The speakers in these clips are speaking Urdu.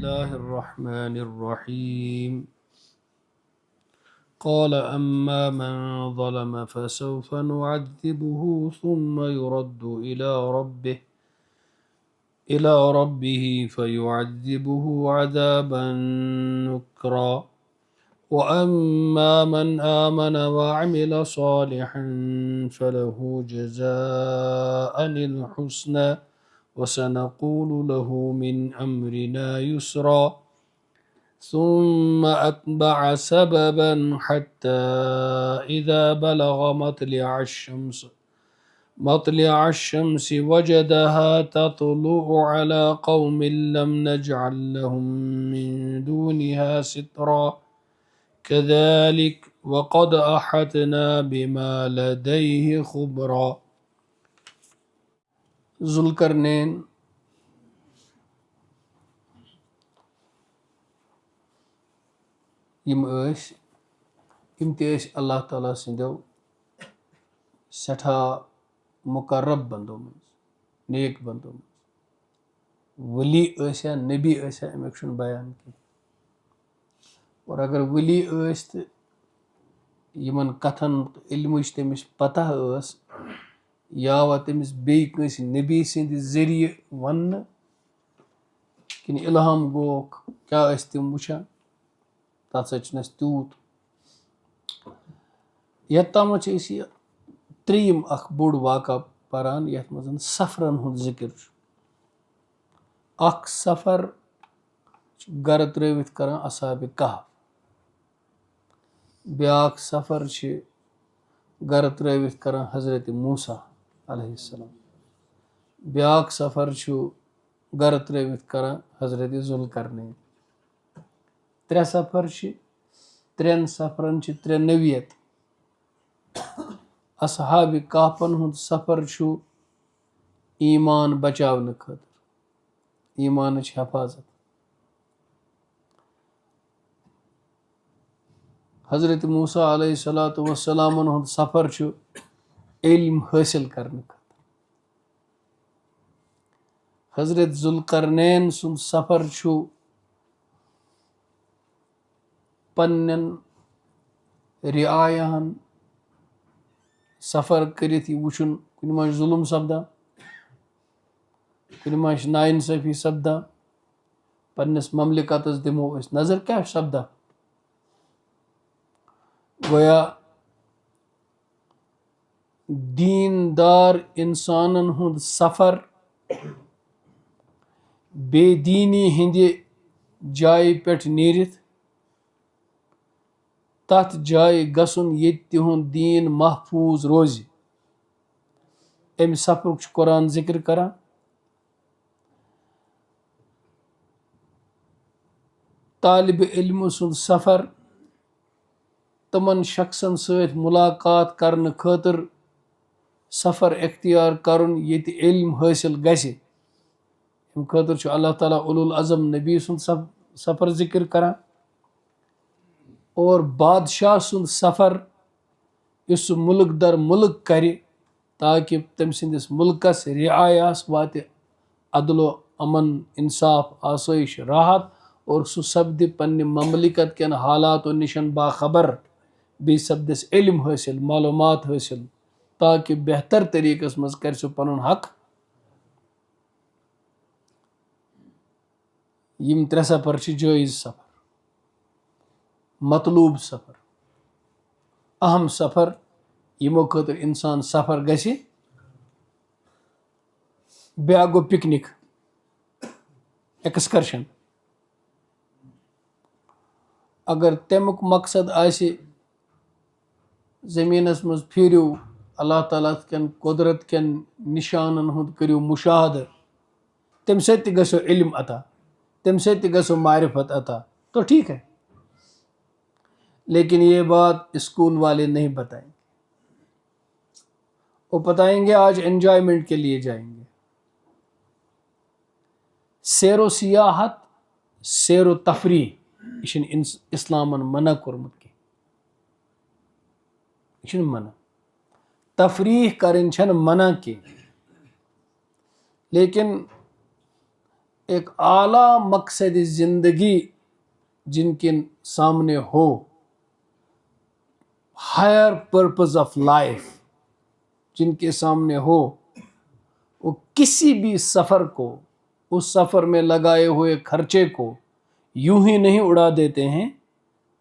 الله الرحمن الرحيم قال أما من ظلم فسوف نعذبه ثم يرد إلى ربه فيعذبه عذابا نكرا وأما من آمن وعمل صالحا فله جزاء الحسنى وسنقول له من أمرنا يسرا ثم أتبع سببا حتى إذا بلغ مطلع الشمس وجدها تطلع على قوم لم نجعل لهم من دونها سترا كذلك وقد أحطنا بما لديه خبرا. ذوالقرنین یم تہِ ٲسۍ اللہ تعالیٰ سٕنٛدیو سٮ۪ٹھاہ مقرب بندو منٛز نیک بندو منٛز ولی ٲسۍ یا نبی ٲسۍ یا امیُک چھُنہٕ بیان کینٛہہ اور اگر ولی ٲسۍ تہٕ یِمن کتھن علمٕچ تٔمِس پتہ ٲس یا وا تٔمِس بیٚیہِ کٲنٛسہِ نبی سٕنٛدِ ذٔریعہٕ وننہٕ کِنہٕ اِلہام گوکھ کیٛاہ ٲسۍ تِم وٕچھان تتھ سۭتۍ چھُنہٕ اَسہِ تیوٗت یوٚت تامتھ چھِ أسۍ یہِ ترٛیٚیِم اکھ بوٚڑ واقعہ پران یتھ منٛز سفرن ہُنٛد ذِکر چھُ. اکھ سفر چھُ گرٕ ترٲوِتھ کران اصحابِ کہف، بیاکھ سفر چھِ گرٕ ترٲوِتھ کران حضرت موسیٰ علیہ السلام، بیاکھ سفر چھُ گرٕ ترٲوِتھ کران حضرت ذوالقرنین. ترٛےٚ سفر چھِ، ترٛٮ۪ن سفرن چھِ ترٛےٚ نوعیت. اصحابِ کہفن ہُنٛد سفر چھُ ایمان بچاونہٕ خٲطرٕ، ایمانٕچ حفاظت. حضرت موسیٰ علیہ الصلوۃ والسلامن ہُنٛد سفر چھُ علم حٲصِل کرنہٕ خٲطرٕ. حضرت ذوالقرنین سُنٛد سفر چھُ پننٮ۪ن رعاین سفر کٔرِتھ یہِ وٕچھُن کُنہِ ما چھُ ظُلم سپدان، کُنہِ ما چھِ نااِنصٲفی سپدان، پننِس مملکتس دِمو أسۍ نظر کیٛاہ چھُ سپدان. گویا دیندار انسانن ہُنٛد سفر بے دیٖنی ہِنٛدِ جایہِ پٮ۪ٹھ نیٖرِتھ تتھ جایہِ گژھُن ییٚتہِ تِہُنٛد دیٖن محفوٗظ روزِ، امہِ سفرُک چھُ قرآن ذِکر کران. طالبِ علمہٕ سُنٛد سفر تِمن شخصن سۭتۍ مُلاقات کرنہٕ خٲطرٕ سفر اختیار کرُن ییٚتہِ علم حٲصِل گژھِ. امہِ خٲطرٕ چھُ اللہ تعالیٰ اولو العظم نبی سُنٛد سفر ذِکر کران. اور بادشاہ سُنٛد سفر یُس سُہ مُلک در مُلک کرِ تاکہِ تٔمۍ سٕنٛدِس مُلکس رعایاہس واتہِ عدل و امن انصاف آسٲیِش راحت اور سُہ سپدِ پننہِ مملکت کٮ۪ن حالاتو نِش باخبر، بیٚیہِ سپدِس علم حٲصِل، معلوٗمات حٲصِل تاکہِ بہتر طریٖقس منٛز کرِ سُہ پنُن حق. یِم ترٛےٚ سفر چھِ جٲیز سفر، مطلوٗب سفر، اہم سفر یِمو خٲطرٕ انسان سفر گژھِ. بیٛاکھ گوٚو پِکنِک، ایکسکرشن. اگر تمیُک مقصد آسہِ زٔمیٖنس منٛز پھیٖرِو، اللہ تعالیٰ کٮ۪ن قۄدرت کٮ۪ن نِشانن ہُنٛد کٔرِو مُشاہدٕ، تمہِ سۭتۍ تہِ گژھیو علم عطا، تمہِ سۭتۍ تہِ گژھیو معرفت عطا تو ٹھیک ہے. لیکن یہ بات اسکول والے نہیں بتائیں گے، وہ بتائیں گے آج انجوائمنٹ کے لیے جائیں گے. سیر و سیاحت، سیر و تفریح یہ چھُنہٕ اِسلامن منع کوٚرمُت کینٛہہ، یہِ چھُنہٕ منع. تفریح کرٕنۍ چھنہٕ منع کینٛہہ، لیکن ایک اعلیٰ مقصد زندگی جن کے سامنے ہو، ہائر پرپز آف لائف جن کے سامنے ہو، وہ کسی بھی سفر کو، اس سفر میں لگائے ہوئے خرچے کو یوں ہی نہیں اڑا دیتے ہیں،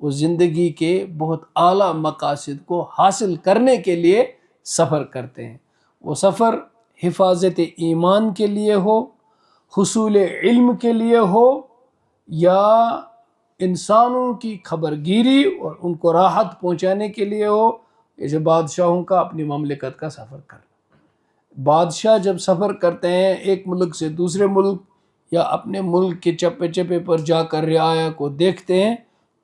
وہ زندگی کے بہت اعلیٰ مقاصد کو حاصل کرنے کے لیے سفر کرتے ہیں۔ وہ سفر حفاظت ایمان کے لیے ہو، حصول علم کے لیے ہو، یا انسانوں کی خبر گیری اور ان کو راحت پہنچانے کے لیے ہو، جیسے بادشاہوں کا اپنی مملکت کا سفر کرنا۔ بادشاہ جب سفر کرتے ہیں ایک ملک سے دوسرے ملک، یا اپنے ملک کے چپے چپے پر جا کر رعایا کو دیکھتے ہیں،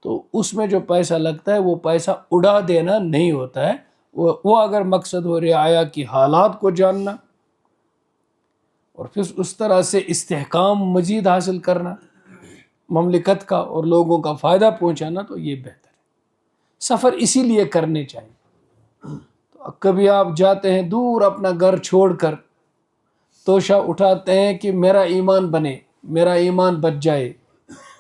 تو اس میں جو پیسہ لگتا ہے وہ پیسہ اڑا دینا نہیں ہوتا ہے، وہ اگر مقصد ہو رعایا کی حالات کو جاننا اور پھر اس طرح سے استحکام مزید حاصل کرنا مملکت کا اور لوگوں کا فائدہ پہنچانا، تو یہ بہتر ہے۔ سفر اسی لیے کرنے چاہیے۔ تو کبھی آپ جاتے ہیں دور اپنا گھر چھوڑ کر، توشہ اٹھاتے ہیں کہ میرا ایمان بنے، میرا ایمان بچ جائے،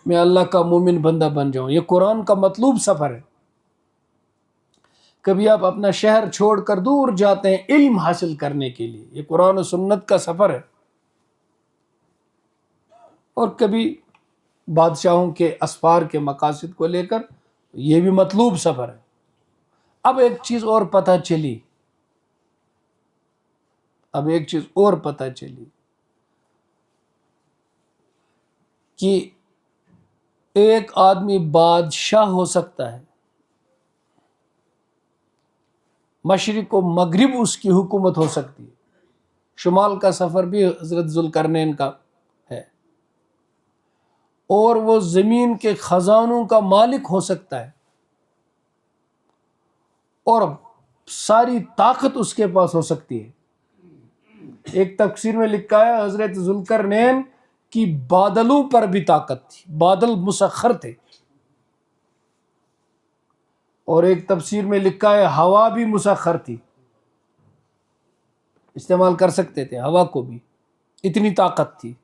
میں اللہ کا مومن بندہ بن جاؤں۔ یہ قرآن کا مطلوب سفر ہے۔ کبھی آپ اپنا شہر چھوڑ کر دور جاتے ہیں علم حاصل کرنے کے لیے، یہ قرآن و سنت کا سفر ہے۔ اور کبھی بادشاہوں کے اسفار کے مقاصد کو لے کر، یہ بھی مطلوب سفر ہے۔ اب ایک چیز اور پتہ چلی کہ ایک آدمی بادشاہ ہو سکتا ہے، مشرق و مغرب اس کی حکومت ہو سکتی ہے۔ شمال کا سفر بھی حضرت ذوالقرنین کا ہے، اور وہ زمین کے خزانوں کا مالک ہو سکتا ہے، اور ساری طاقت اس کے پاس ہو سکتی ہے۔ ایک تفسیر میں لکھا ہے حضرت ذوالقرنین کی بادلوں پر بھی طاقت تھی، بادل مسخر تھے، اور ایک تفسیر میں لکھا ہے ہوا بھی مسخر تھی، استعمال کر سکتے تھے ہوا کو بھی، اتنی طاقت تھی۔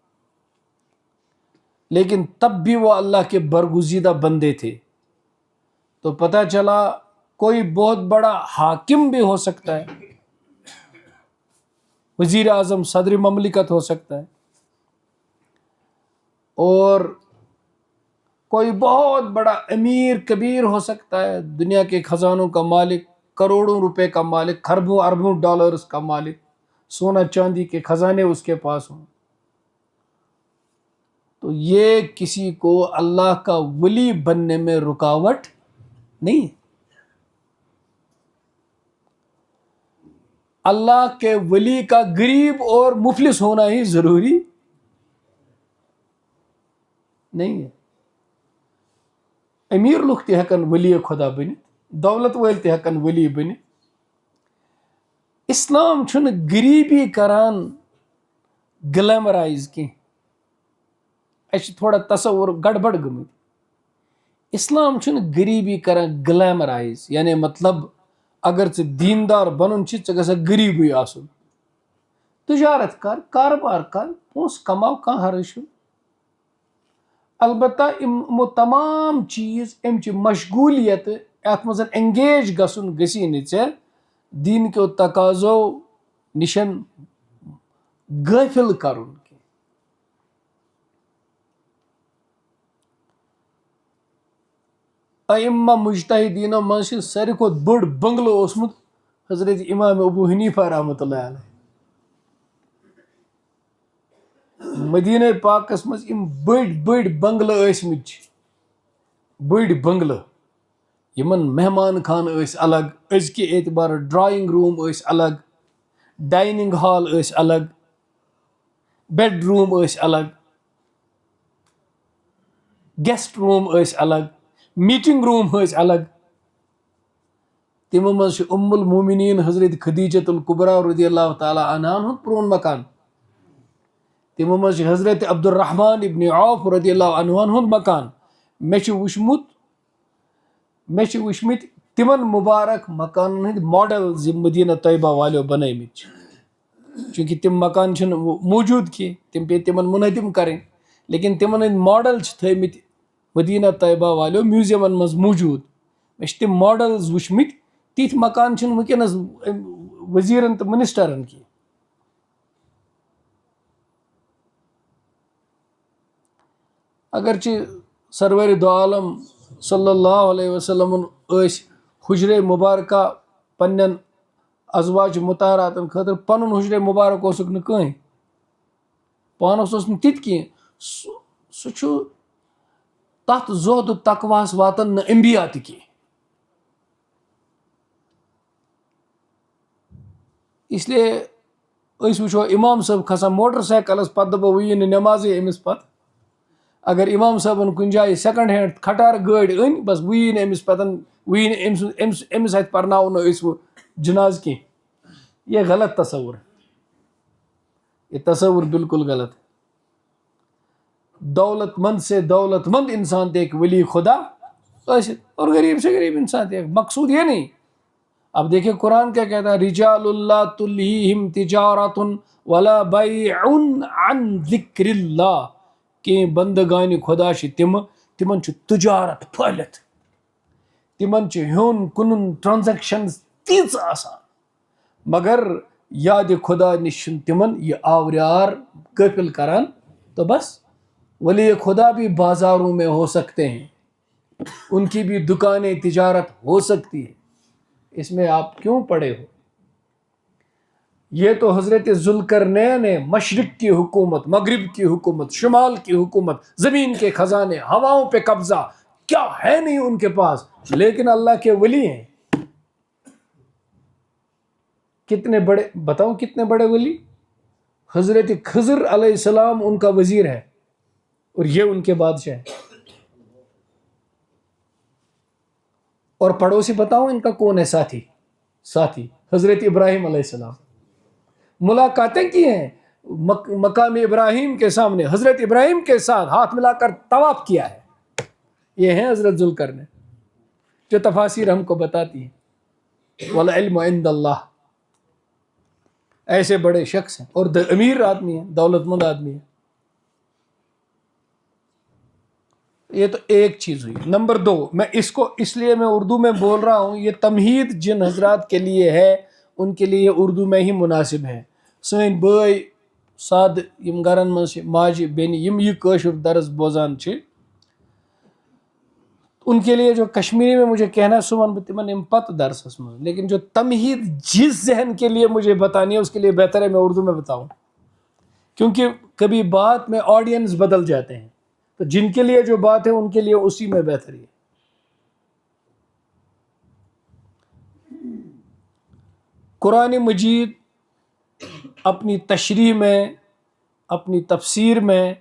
لیکن تب بھی وہ اللہ کے برگزیدہ بندے تھے۔ تو پتہ چلا کوئی بہت بڑا حاکم بھی ہو سکتا ہے، وزیر اعظم، صدر مملکت ہو سکتا ہے، اور کوئی بہت بڑا امیر کبیر ہو سکتا ہے، دنیا کے خزانوں کا مالک، کروڑوں روپے کا مالک، خربوں اربوں ڈالرز کا مالک، سونا چاندی کے خزانے اس کے پاس ہوں۔ تو یہ کسی کو اللہ کا ولی بننے میں رکاوٹ نہیں ہے۔ اللہ کے ولی کا غریب اور مفلس ہونا ہی ضروری نہیں ہے۔ امیر لوگ تہ ہیکن ولی خدا بنت، دولت ول تہ ہیکن ولی بنت۔ اسلام چھُنہ غریبی کران گلیمرائز کی، اچھا تھوڑا تصور گڑبڑ گمت۔ اسلام چھُنہ غریبی کران گلیمرائز، یعنی مطلب اگر ژٕ دیندار بنُن چھ ژٕ گژھکھ غریبٕے آسُن، تجارت کر، کاروبار کر، پونسہٕ کماو، کانٛہہ حرج چھُنہٕ۔ البتہ یِمو تمام چیز امچہِ مشغولیت اتھ منٛز انگیج گژھُن گژھی نہٕ ژےٚ دین کیو تقاضو نشن غٲفل کرُن۔ ائمہ مجتہدینو منٛز چھِ ساروی کھۄتہٕ بٔڑ بنگلہٕ اوسمُت حضرت امام ابو حنیفہ رحمۃ اللہ علیہ۔ مدینہ پاکس منٛز یِم بٔڑۍ بٔڑۍ بنگلہٕ ٲسمٕتۍ چھِ، بٔڑۍ بنگلہٕ، یمن مہمان خانہٕ ٲسۍ الگ، أزکہِ اعتبارٕ ڈرایِنگ روٗم ٲسۍ الگ، ڈایننگ ہال ٲسۍ الگ، بیڈ روٗم ٲسۍ الگ، گیسٹ روٗم ٲسۍ الگ، میٹنگ روٗم ٲسۍ الگ۔ تِمو منٛز چھُ ام المومنین حضرت خدیجۃ الکبریٰ رضی اللہ تعالیٰ عنہا ہُنٛد پرون مکان، تِمو منٛز چھُ حضرت عبدالرحمان ابن عوف رضی اللہ عنہ ہُنٛد مکان۔ مےٚ چھُ وٕچھمٕتۍ تِمن مبارک مکانن ہٕنٛدۍ ماڈلز یِم مدینہ طیبہ والیو بنٲومٕتۍ چھِ، چوٗنکہِ تِم مکان چھِنہٕ موجوٗد کینٛہہ، تِم پیٚیہِ تِمن منہدم کرٕنۍ۔ لیکن تمن ہند ماڈل تھمت مدینہ طیبہ والو میوزیمن مز موجود مے تم ماڈلز وچمت تیت مکان ونکس وزیرن تو منسٹرن کی. اگرچہ سرور دو عالم صلی اللہ علیہ وسلم حجر مبارکہ پنن ازواج مطہراتن خاطر پنن حجر مبارک اوسک نہ کہیں پانس اوس نہ تت کی سہ تت زہد و تقواس واتن نہ انبیاء تہ کی. اس لیے اس وچھو امام صاحب کھسان موٹر سائیکلس پتہ دپو وی نمازے امس پتہ. اگر امام صاحبن کن جائے سیکنڈ ہینڈ کھٹار گاڑی ان بس وی امس پتن وی امس ات پرناو نہ اس جناز کی. یہ غلط تصور ہے, یہ تصور بالکل غلط ہے. دولت مند سے دولت مند انسان تے ایک ولی خدا اور غریب سے غریب انسان تے. مقصود یہ نہیں. اب دیکھیں قرآن کیا کہتا ہے, رجال اللہ تلہیہم تجارت ولا بیع عن ذکر اللہ, کہ بندگان خدا تمن تجارت پھہلت, تمن ہیون کنن ٹرانزیکشنز تیز آسان, مگر یاد خدا نش تمن یہ آوریار غافل کران. تو بس ولی خدا بھی بازاروں میں ہو سکتے ہیں, ان کی بھی دکانیں تجارت ہو سکتی ہے, اس میں آپ کیوں پڑے ہو. یہ تو حضرت ذوالقرنین نے مشرق کی حکومت, مغرب کی حکومت, شمال کی حکومت, زمین کے خزانے, ہواؤں پہ قبضہ, کیا ہے نہیں ان کے پاس, لیکن اللہ کے ولی ہیں. کتنے بڑے بتاؤں, کتنے بڑے ولی. حضرت خضر علیہ السلام ان کا وزیر ہے اور یہ ان کے بادشاہ ہے. اور پڑوسی بتاؤں ان کا کون ہے, ساتھی حضرت ابراہیم علیہ السلام. ملاقاتیں کی ہیں مقام ابراہیم کے سامنے, حضرت ابراہیم کے ساتھ ہاتھ ملا کر طواف کیا ہے. یہ ہیں حضرت ذوالقرنین جو تفاسیر ہم کو بتاتی ہیں. والعلم عند اللہ. ایسے بڑے شخص ہیں اور امیر آدمی ہیں, دولت مند آدمی ہیں. یہ تو ایک چیز ہوئی. نمبر 2, میں اس کو اس لیے میں اردو میں بول رہا ہوں, یہ تمہید جن حضرات کے لیے ہے ان کے لیے اردو میں ہی مناسب ہے. سن بھائی ساد یم گرن مز ماجہ بین یم یہ کاشر درس بوزان چھ, ان کے لیے جو کشمیری میں مجھے کہنا سو ون بہ تمن ام پتہ درسس میں, لیکن جو تمہید جس ذہن کے لیے مجھے بتانی ہے اس کے لیے بہتر ہے میں اردو میں بتاؤں, کیونکہ کبھی بات میں آڈینس بدل جاتے ہیں, تو جن کے لیے جو بات ہے ان کے لیے اسی میں بہتر ہے. قرآن مجید اپنی تشریح میں, اپنی تفسیر میں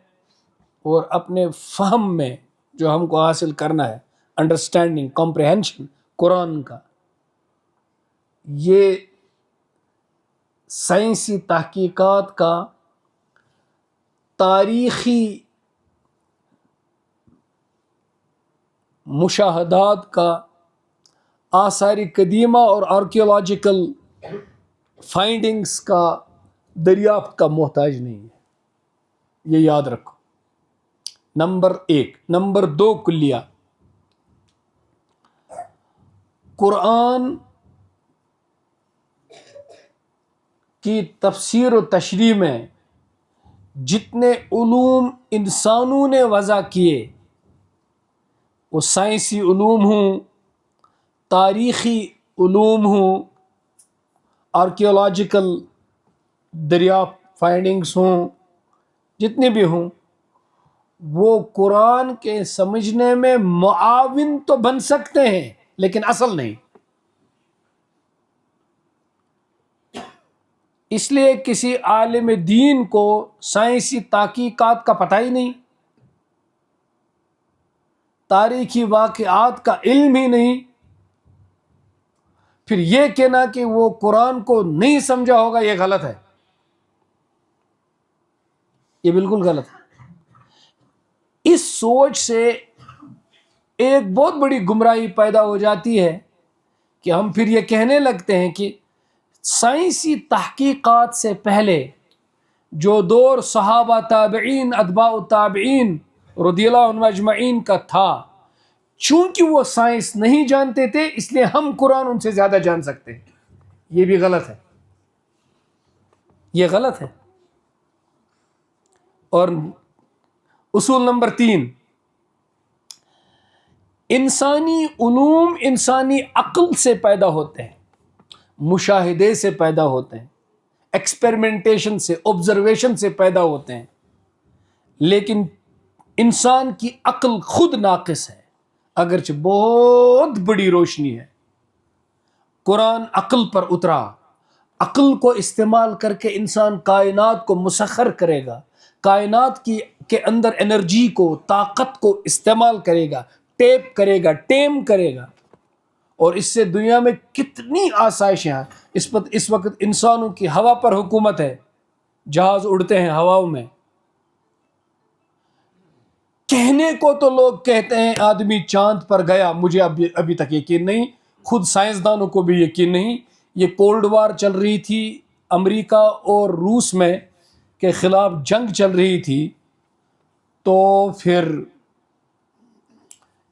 اور اپنے فہم میں جو ہم کو حاصل کرنا ہے, انڈرسٹینڈنگ, کمپریہنشن قرآن کا, یہ سائنسی تحقیقات کا, تاریخی مشاہدات کا, آثار قدیمہ اور آرکیولوجیکل فائنڈنگز کا دریافت کا محتاج نہیں ہے. یہ یاد رکھو. نمبر 1. نمبر 2 کلیہ. قرآن کی تفسیر و تشریح میں جتنے علوم انسانوں نے وضع کیے, وہ سائنسی علوم ہوں, تاریخی علوم ہوں, آرکیولوجیکل دریافت فائنڈنگز ہوں, جتنے بھی ہوں, وہ قرآن کے سمجھنے میں معاون تو بن سکتے ہیں لیکن اصل نہیں. اس لیے کسی عالم دین کو سائنسی تحقیقات کا پتہ ہی نہیں, تاریخی واقعات کا علم ہی نہیں, پھر یہ کہنا کہ وہ قرآن کو نہیں سمجھا ہوگا, یہ غلط ہے. یہ بالکل غلط ہے. اس سوچ سے ایک بہت بڑی گمراہی پیدا ہو جاتی ہے کہ ہم پھر یہ کہنے لگتے ہیں کہ سائنسی تحقیقات سے پہلے جو دور صحابہ تابعین اتباع تابعین رضی اللہ عنہ اجمعین کا تھا، چونکہ وہ سائنس نہیں جانتے تھے اس لیے ہم قرآن ان سے زیادہ جان سکتے ہیں. یہ بھی غلط ہے، یہ غلط ہے. اور اصول نمبر 3، انسانی علوم انسانی عقل سے پیدا ہوتے ہیں، مشاہدے سے پیدا ہوتے ہیں، ایکسپیریمنٹیشن سے، آبزرویشن سے پیدا ہوتے ہیں. لیکن انسان کی عقل خود ناقص ہے، اگرچہ بہت بڑی روشنی ہے. قرآن عقل پر اترا، عقل کو استعمال کر کے انسان کائنات کو مسخر کرے گا، کائنات کے اندر انرجی کو، طاقت کو استعمال کرے گا، ٹیپ کرے گا، ٹیم کرے گا. اور اس سے دنیا میں کتنی آسائشیں ہیں. اس وقت انسانوں کی ہوا پر حکومت ہے، جہاز اڑتے ہیں ہواؤں میں. کہنے کو تو لوگ کہتے ہیں آدمی چاند پر گیا، مجھے ابھی تک یقین نہیں، خود سائنسدانوں کو بھی یقین نہیں. یہ کولڈ وار چل رہی تھی امریکہ اور روس میں کے خلاف، جنگ چل رہی تھی، تو پھر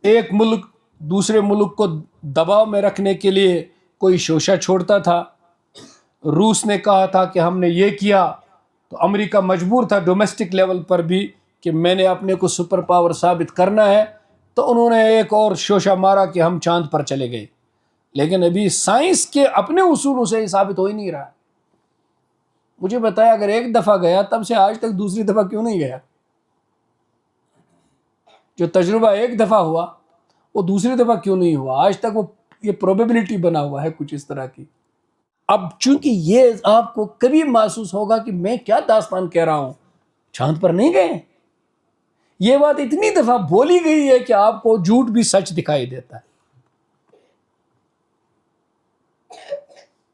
ایک ملک دوسرے ملک کو دباؤ میں رکھنے کے لیے کوئی شوشہ چھوڑتا تھا. روس نے کہا تھا کہ ہم نے یہ کیا، تو امریکہ مجبور تھا ڈومیسٹک لیول پر بھی کہ میں نے اپنے کو سپر پاور ثابت کرنا ہے، تو انہوں نے ایک اور شوشہ مارا کہ ہم چاند پر چلے گئے. لیکن ابھی سائنس کے اپنے اصولوں سے ہی ثابت ہو ہی نہیں رہا. مجھے بتایا اگر ایک دفعہ گیا تب سے آج تک دوسری دفعہ کیوں نہیں گیا؟ جو تجربہ ایک دفعہ ہوا وہ دوسری دفعہ کیوں نہیں ہوا آج تک؟ وہ یہ پروبیبلٹی بنا ہوا ہے کچھ اس طرح کی. اب چونکہ یہ آپ کو کبھی محسوس ہوگا کہ میں کیا داستان کہہ رہا ہوں، چاند پر نہیں گئے. یہ بات اتنی دفعہ بولی گئی ہے کہ آپ کو جھوٹ بھی سچ دکھائی دیتا ہے.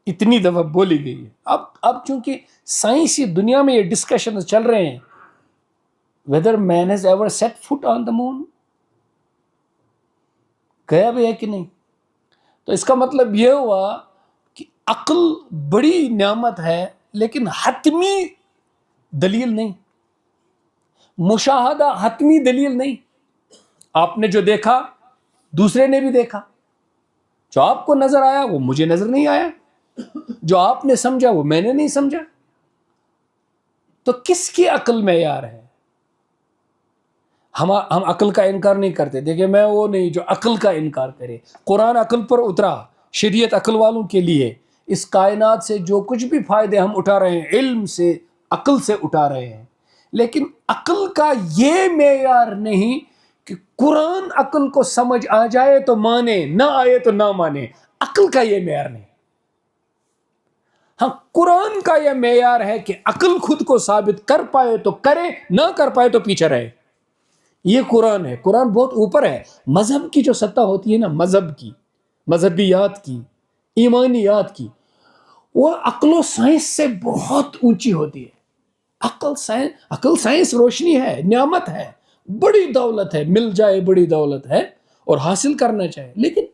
اتنی دفعہ بولی گئی ہے. اب چونکہ سائنسی دنیا میں یہ ڈسکشن چل رہے ہیں whether man has ever set foot on the moon، گیا بھی ہے کہ نہیں. تو اس کا مطلب یہ ہوا کہ عقل بڑی نعمت ہے لیکن حتمی دلیل نہیں، مشاہدہ حتمی دلیل نہیں. آپ نے جو دیکھا دوسرے نے بھی دیکھا، جو آپ کو نظر آیا وہ مجھے نظر نہیں آیا، جو آپ نے سمجھا وہ میں نے نہیں سمجھا. تو کس کی عقل معیار ہے؟ ہم عقل کا انکار نہیں کرتے. دیکھیں میں وہ نہیں جو عقل کا انکار کرے. قرآن عقل پر اترا، شریعت عقل والوں کے لیے. اس کائنات سے جو کچھ بھی فائدے ہم اٹھا رہے ہیں علم سے، عقل سے اٹھا رہے ہیں. لیکن عقل کا یہ معیار نہیں کہ قرآن عقل کو سمجھ آ جائے تو مانے، نہ آئے تو نہ مانے. عقل کا یہ معیار نہیں. ہاں قرآن کا یہ معیار ہے کہ عقل خود کو ثابت کر پائے تو کرے، نہ کر پائے تو پیچھے رہے. یہ قرآن ہے. قرآن بہت اوپر ہے. مذہب کی جو سطح ہوتی ہے نا، مذہب کی، مذہبیات کی، ایمانیات کی، وہ عقل و سائنس سے بہت اونچی ہوتی ہے. عقل سائنس روشنی ہے، نعمت ہے، بڑی دولت ہے. مل جائے بڑی دولت ہے اور حاصل کرنا چاہے. لیکن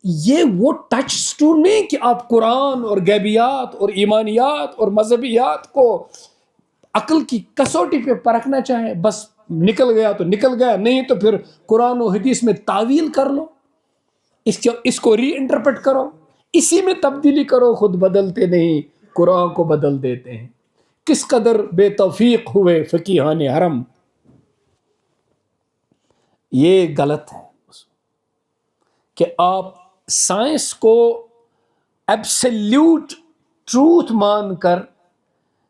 یہ وہ ٹچ سٹون نہیں کہ آپ قرآن اور غیبیات اور ایمانیات اور مذہبیات کو عقل کی کسوٹی پہ پرکھنا چاہیں. بس نکل گیا تو نکل گیا، نہیں تو پھر قرآن و حدیث میں تعویل کر لو، اس کو ری انٹرپریٹ کرو، اسی میں تبدیلی کرو. خود بدلتے نہیں، قرآن کو بدل دیتے ہیں. کس قدر بے توفیق ہوئے فقیہان حرم. یہ غلط ہے کہ آپ سائنس کو ایبسلیوٹ ٹروتھ مان کر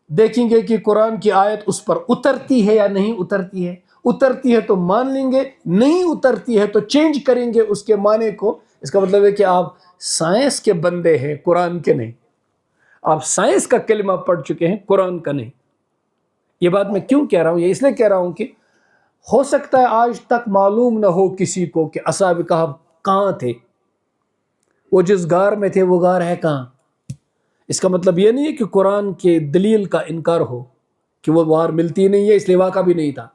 دیکھیں گے کہ قرآن کی آیت اس پر اترتی ہے یا نہیں اترتی ہے. اترتی ہے تو مان لیں گے، نہیں اترتی ہے تو چینج کریں گے اس کے معنی کو. اس کا مطلب ہے کہ آپ سائنس کے بندے ہیں، قرآن کے نہیں. آپ سائنس کا کلمہ پڑھ چکے ہیں، قرآن کا نہیں. یہ بات میں کیوں کہہ رہا ہوں؟ یہ اس لیے کہہ رہا ہوں کہ ہو سکتا ہے آج تک معلوم نہ ہو کسی کو کہ اصحاب کہف کہاں تھے، وہ جس غار میں تھے وہ غار ہے کہاں. اس کا مطلب یہ نہیں ہے کہ قرآن کے دلیل کا انکار ہو کہ وہ غار ملتی نہیں ہے اس لیے واقعہ بھی نہیں تھا.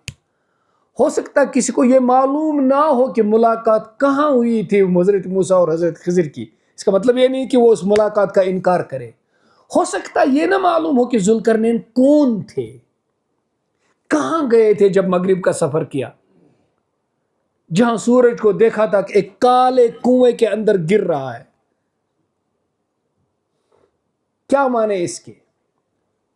ہو سکتا ہے کسی کو یہ معلوم نہ ہو کہ ملاقات کہاں ہوئی تھی حضرت موسیٰ اور حضرت خضر کی. اس کا مطلب یہ نہیں کہ وہ اس ملاقات کا انکار کرے. ہو سکتا ہے یہ نہ معلوم ہو کہ ذوالقرنین کون تھے، کہاں گئے تھے جب مغرب کا سفر کیا، جہاں سورج کو دیکھا تھا کہ ایک کالے کنویں کے اندر گر رہا ہے. کیا معنی اس کے؟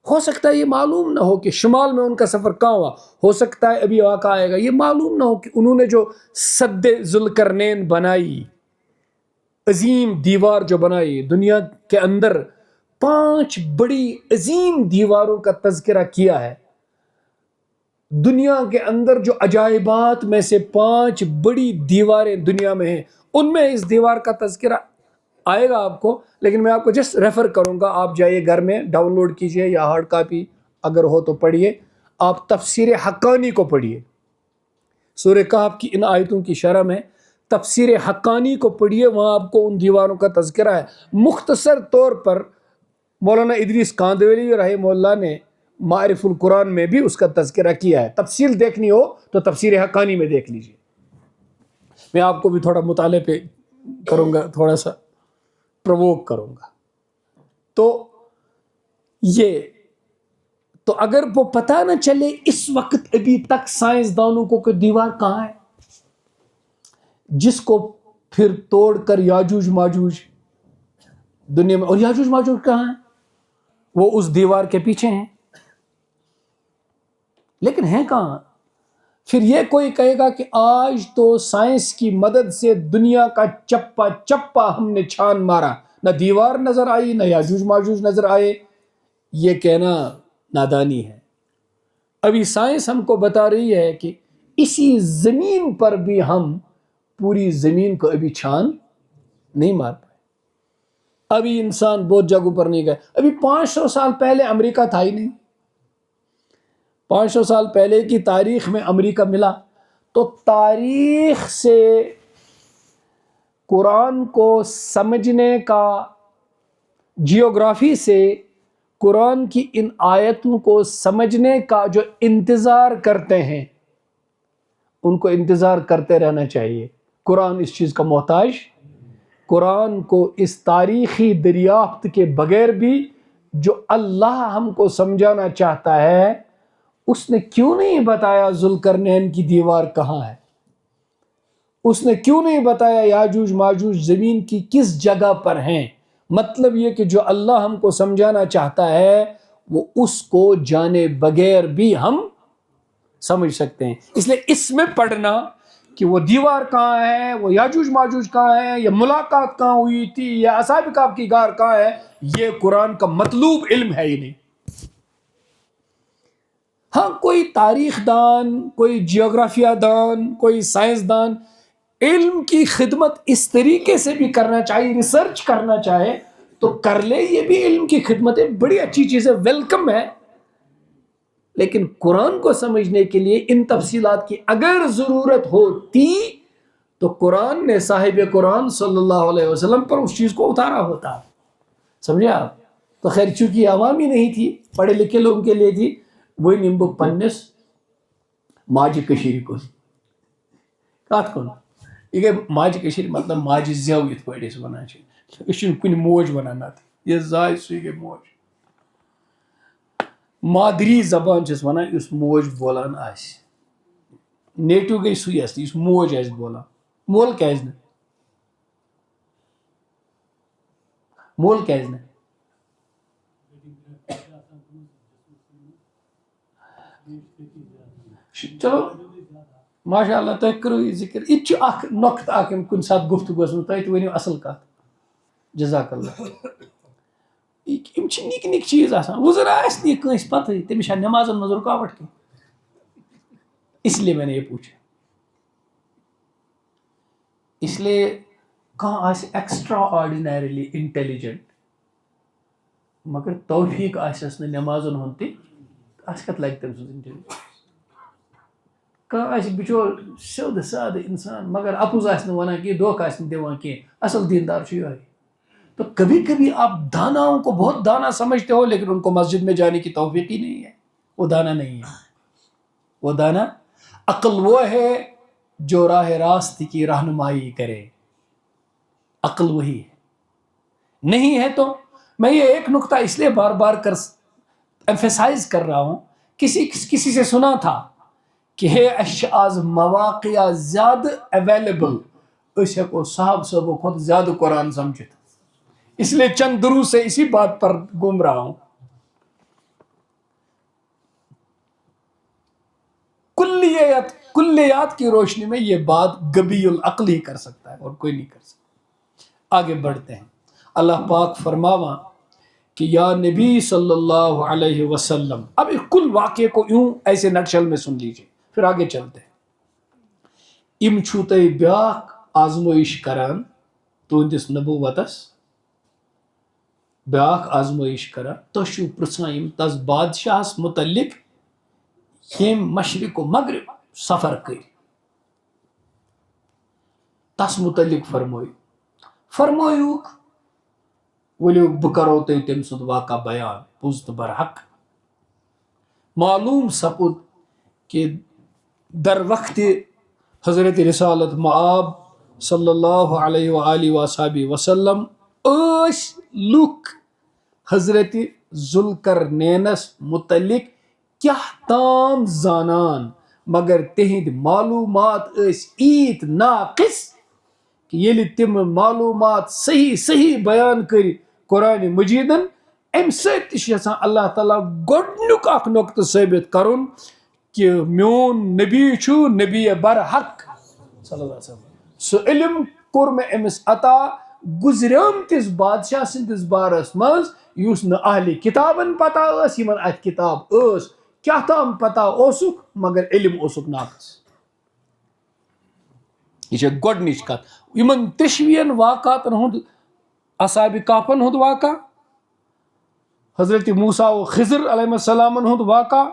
ہو سکتا ہے یہ معلوم نہ ہو کہ شمال میں ان کا سفر کہاں ہوا، ہو سکتا ہے ابھی واقعہ آئے گا، یہ معلوم نہ ہو کہ انہوں نے جو سد ذوالقرنین بنائی، عظیم دیوار جو بنائی دنیا کے اندر، 5 بڑی عظیم دیواروں کا تذکرہ کیا ہے. دنیا کے اندر جو عجائبات میں سے 5 بڑی دیواریں دنیا میں ہیں، ان میں اس دیوار کا تذکرہ آئے گا آپ کو، لیکن میں آپ کو جسٹ ریفر کروں گا. آپ جائیے گھر میں ڈاؤن لوڈ کیجئے یا ہارڈ کاپی اگر ہو تو پڑھیے. آپ تفسیر حقانی کو پڑھیے، سورہ کہف کی ان آیتوں کی شرح میں تفسیر حقانی کو پڑھیے، وہاں آپ کو ان دیواروں کا تذکرہ ہے. مختصر طور پر مولانا ادریس کاندولی رحمہ اللہ نے معرف القرآن میں بھی اس کا تذکرہ کیا ہے. تفصیل دیکھنی ہو تو تفسیر حقانی میں دیکھ لیجیے. میں آپ کو بھی تھوڑا مطالعے پہ کروں گا، تھوڑا سا پرووک کروں گا. تو اگر وہ پتہ نہ چلے اس وقت ابھی تک سائنسدانوں کو کہ دیوار کہاں ہے، جس کو پھر توڑ کر یاجوج ماجوج دنیا میں، اور یاجوج ماجوج کہاں ہیں؟ وہ اس دیوار کے پیچھے ہیں، لیکن ہیں کہاں؟ پھر یہ کوئی کہے گا کہ آج تو سائنس کی مدد سے دنیا کا چپا چپا ہم نے چھان مارا، نہ دیوار نظر آئی نہ یاجوج ماجوج نظر آئے. یہ کہنا نادانی ہے. ابھی سائنس ہم کو بتا رہی ہے کہ اسی زمین پر بھی ہم پوری زمین کو ابھی چھان نہیں مار پائے. ابھی انسان بہت جگہوں پر نہیں گئے. ابھی 500 سال پہلے امریکہ تھا ہی نہیں. 500 سال پہلے کی تاریخ میں امریکہ ملا. تو تاریخ سے قرآن کو سمجھنے کا، جیوگرافی سے قرآن کی ان آیتوں کو سمجھنے کا جو انتظار کرتے ہیں، ان کو انتظار کرتے رہنا چاہیے. قرآن اس چیز کا محتاج، قرآن کو اس تاریخی دریافت کے بغیر بھی جو اللہ ہم کو سمجھانا چاہتا ہے، اس نے کیوں نہیں بتایا ذوالقرنین کی دیوار کہاں ہے؟ اس نے کیوں نہیں بتایا یاجوج ماجوج زمین کی کس جگہ پر ہیں؟ مطلب یہ کہ جو اللہ ہم کو سمجھانا چاہتا ہے وہ اس کو جانے بغیر بھی ہم سمجھ سکتے ہیں. اس لیے اس میں پڑھنا کہ وہ دیوار کہاں ہے، وہ یاجوج ماجوج کہاں ہے، یا ملاقات کہاں ہوئی تھی، یا اصحاب کہف کی غار کہاں ہے، یہ قرآن کا مطلوب علم ہے ہی نہیں. ہاں کوئی تاریخ دان، کوئی جیوگرافیہ دان، کوئی سائنس دان علم کی خدمت اس طریقے سے بھی کرنا چاہیے، ریسرچ کرنا چاہے تو کر لے، یہ بھی علم کی خدمت ہے، بڑی اچھی چیز ہے، ویلکم ہے. لیکن قرآن کو سمجھنے کے لیے ان تفصیلات کی اگر ضرورت ہوتی تو قرآن نے صاحب قرآن صلی اللہ علیہ وسلم پر اس چیز کو اتارا ہوتا. سمجھے آپ؟ تو خیر چونکہ عوامی نہیں تھی، پڑھے لکھے لوگوں کے لیے تھی، وہ نمبو پنس ماجی کشیر کو کات کن یہ ماجی کشیر مطلب ماجی زیو یت پٲٹھۍ أسۍ وَنان چھِ، أسۍ چھِنہٕ کُنہِ موج وَنان نتہٕ یہِ زاے سُے گٔے موج. مادری زبان چھس ونان یُس موج بولان آسہِ، نیٹو گٔے سُے اصلی یُس موج آسہِ بولان. مول کیازِ نہٕ؟ مول کیازِ نہٕ؟ چلو ماشاء اللہ تُہۍ کٔرِو یہِ ذِکر. یہِ تہِ چھُ اکھ نۄقطہٕ اکھ یِم کُنہِ ساتہٕ گفتگوٗوس منٛز تُہۍ تہِ ؤنِو اصل کتھ. جزاک اللہ. یِم چھِ نِکۍ نِکۍ چیٖز آسان، وۄنۍ زن آسہِ نہٕ یہِ کٲنٛسہِ پتہٕے تٔمِس چھا نٮ۪مازن منٛز رُکاوٹ کینٛہہ، اس لیے میں نے یہ پوچھا. اس لیے کانٛہہ آسہِ ایکسٹرا آرڈینریلی انٹیلیجنٹ مگر توفیق آسٮ۪س نہٕ نٮ۪مازن ہُنٛد تہِ، اَسہِ کتھ لگہِ تٔمۍ سٕنٛز انٹیلیجنس. کانٛہہ آسہِ بِچور سیوٚد سادٕ انسان مگر اپُز آسہِ نہٕ ونان کینٛہہ، دھوکہٕ آسہِ نہٕ دِوان کینٛہہ، اصل دیندار چھُ یِہوٚے. تو کبھی کبھی آپ داناؤں کو بہت دانا سمجھتے ہو لیکن ان کو مسجد میں جانے کی توفیق ہی نہیں ہے، وہ دانا نہیں ہے. وہ دانا عقل وہ ہے جو راہ راست کی رہنمائی کرے، عقل وہی ہے. نہیں ہے تو میں یہ ایک نقطہ اس لیے بار بار ایمفیسائز کر رہا ہوں، کسی سے سنا تھا کہ ہے آز مواقع زیادہ اویلیبل، اس ہیکو صاحب صاحبوں خود زیادہ قرآن سمجھت، اس لیے چند دروس سے اسی بات پر گھوم رہا ہوں۔ کلیات کی روشنی میں یہ بات گبی العقل ہی کر سکتا ہے اور کوئی نہیں کر سکتا۔ آگے بڑھتے ہیں۔ اللہ پاک فرماوا کہ یا نبی صلی اللہ علیہ وسلم، اب اس کل واقعے کو یوں ایسے نٹشل میں سن لیجئے، پھر آگے چلتے ہیں۔ ام چھو تئی بیاک آزمائش کران تہندس نبوتس، بیاک آزمائش کران تشو پرژھان تس بادشاہس متعلق یم مشرق و مغرب سفر کر، تس متعلق فرمایوک ولو بہ کرو تہ تم سند واقعہ بیان پوز تو برحق۔ معلوم سپد کہ در وقت حضرت رسالت مآب صلی اللہ علیہ وآلہ وصحبہ وسلم اس لک حضرت ذوالقرنینس متعلق کیا تام زانان، مگر تہند معلومات اس ایت ناقص کہ یل تم معلومات صحیح بیان کر قرآن مجیدن، ام ست یژھان اللہ تعالیٰ گۄڈنیُک اکھ نقطہ ثٲبت کرن کہ میون نبی چھُ نبی برحق صلی اللہ علیہ وسلم۔ سُہ علم کوٚر مےٚ أمِس عطا گزریمتس بادشاہ سندس بارس منٛز یُس نہٕ اہلِ کتابن پتہ ٲس، یمن اتھ کتاب ٲس، کیاہ تام پتہ اوسُکھ مگر علم اوسُکھ ناقص۔ یہ چھےٚ گۄڈنِچ کتھ۔ یمن تشوین واقعاتن ہند، اصحاب کہفن ہند واقعہ، حضرت موسیٰ و خضر علیہ السلام ہند واقعہ،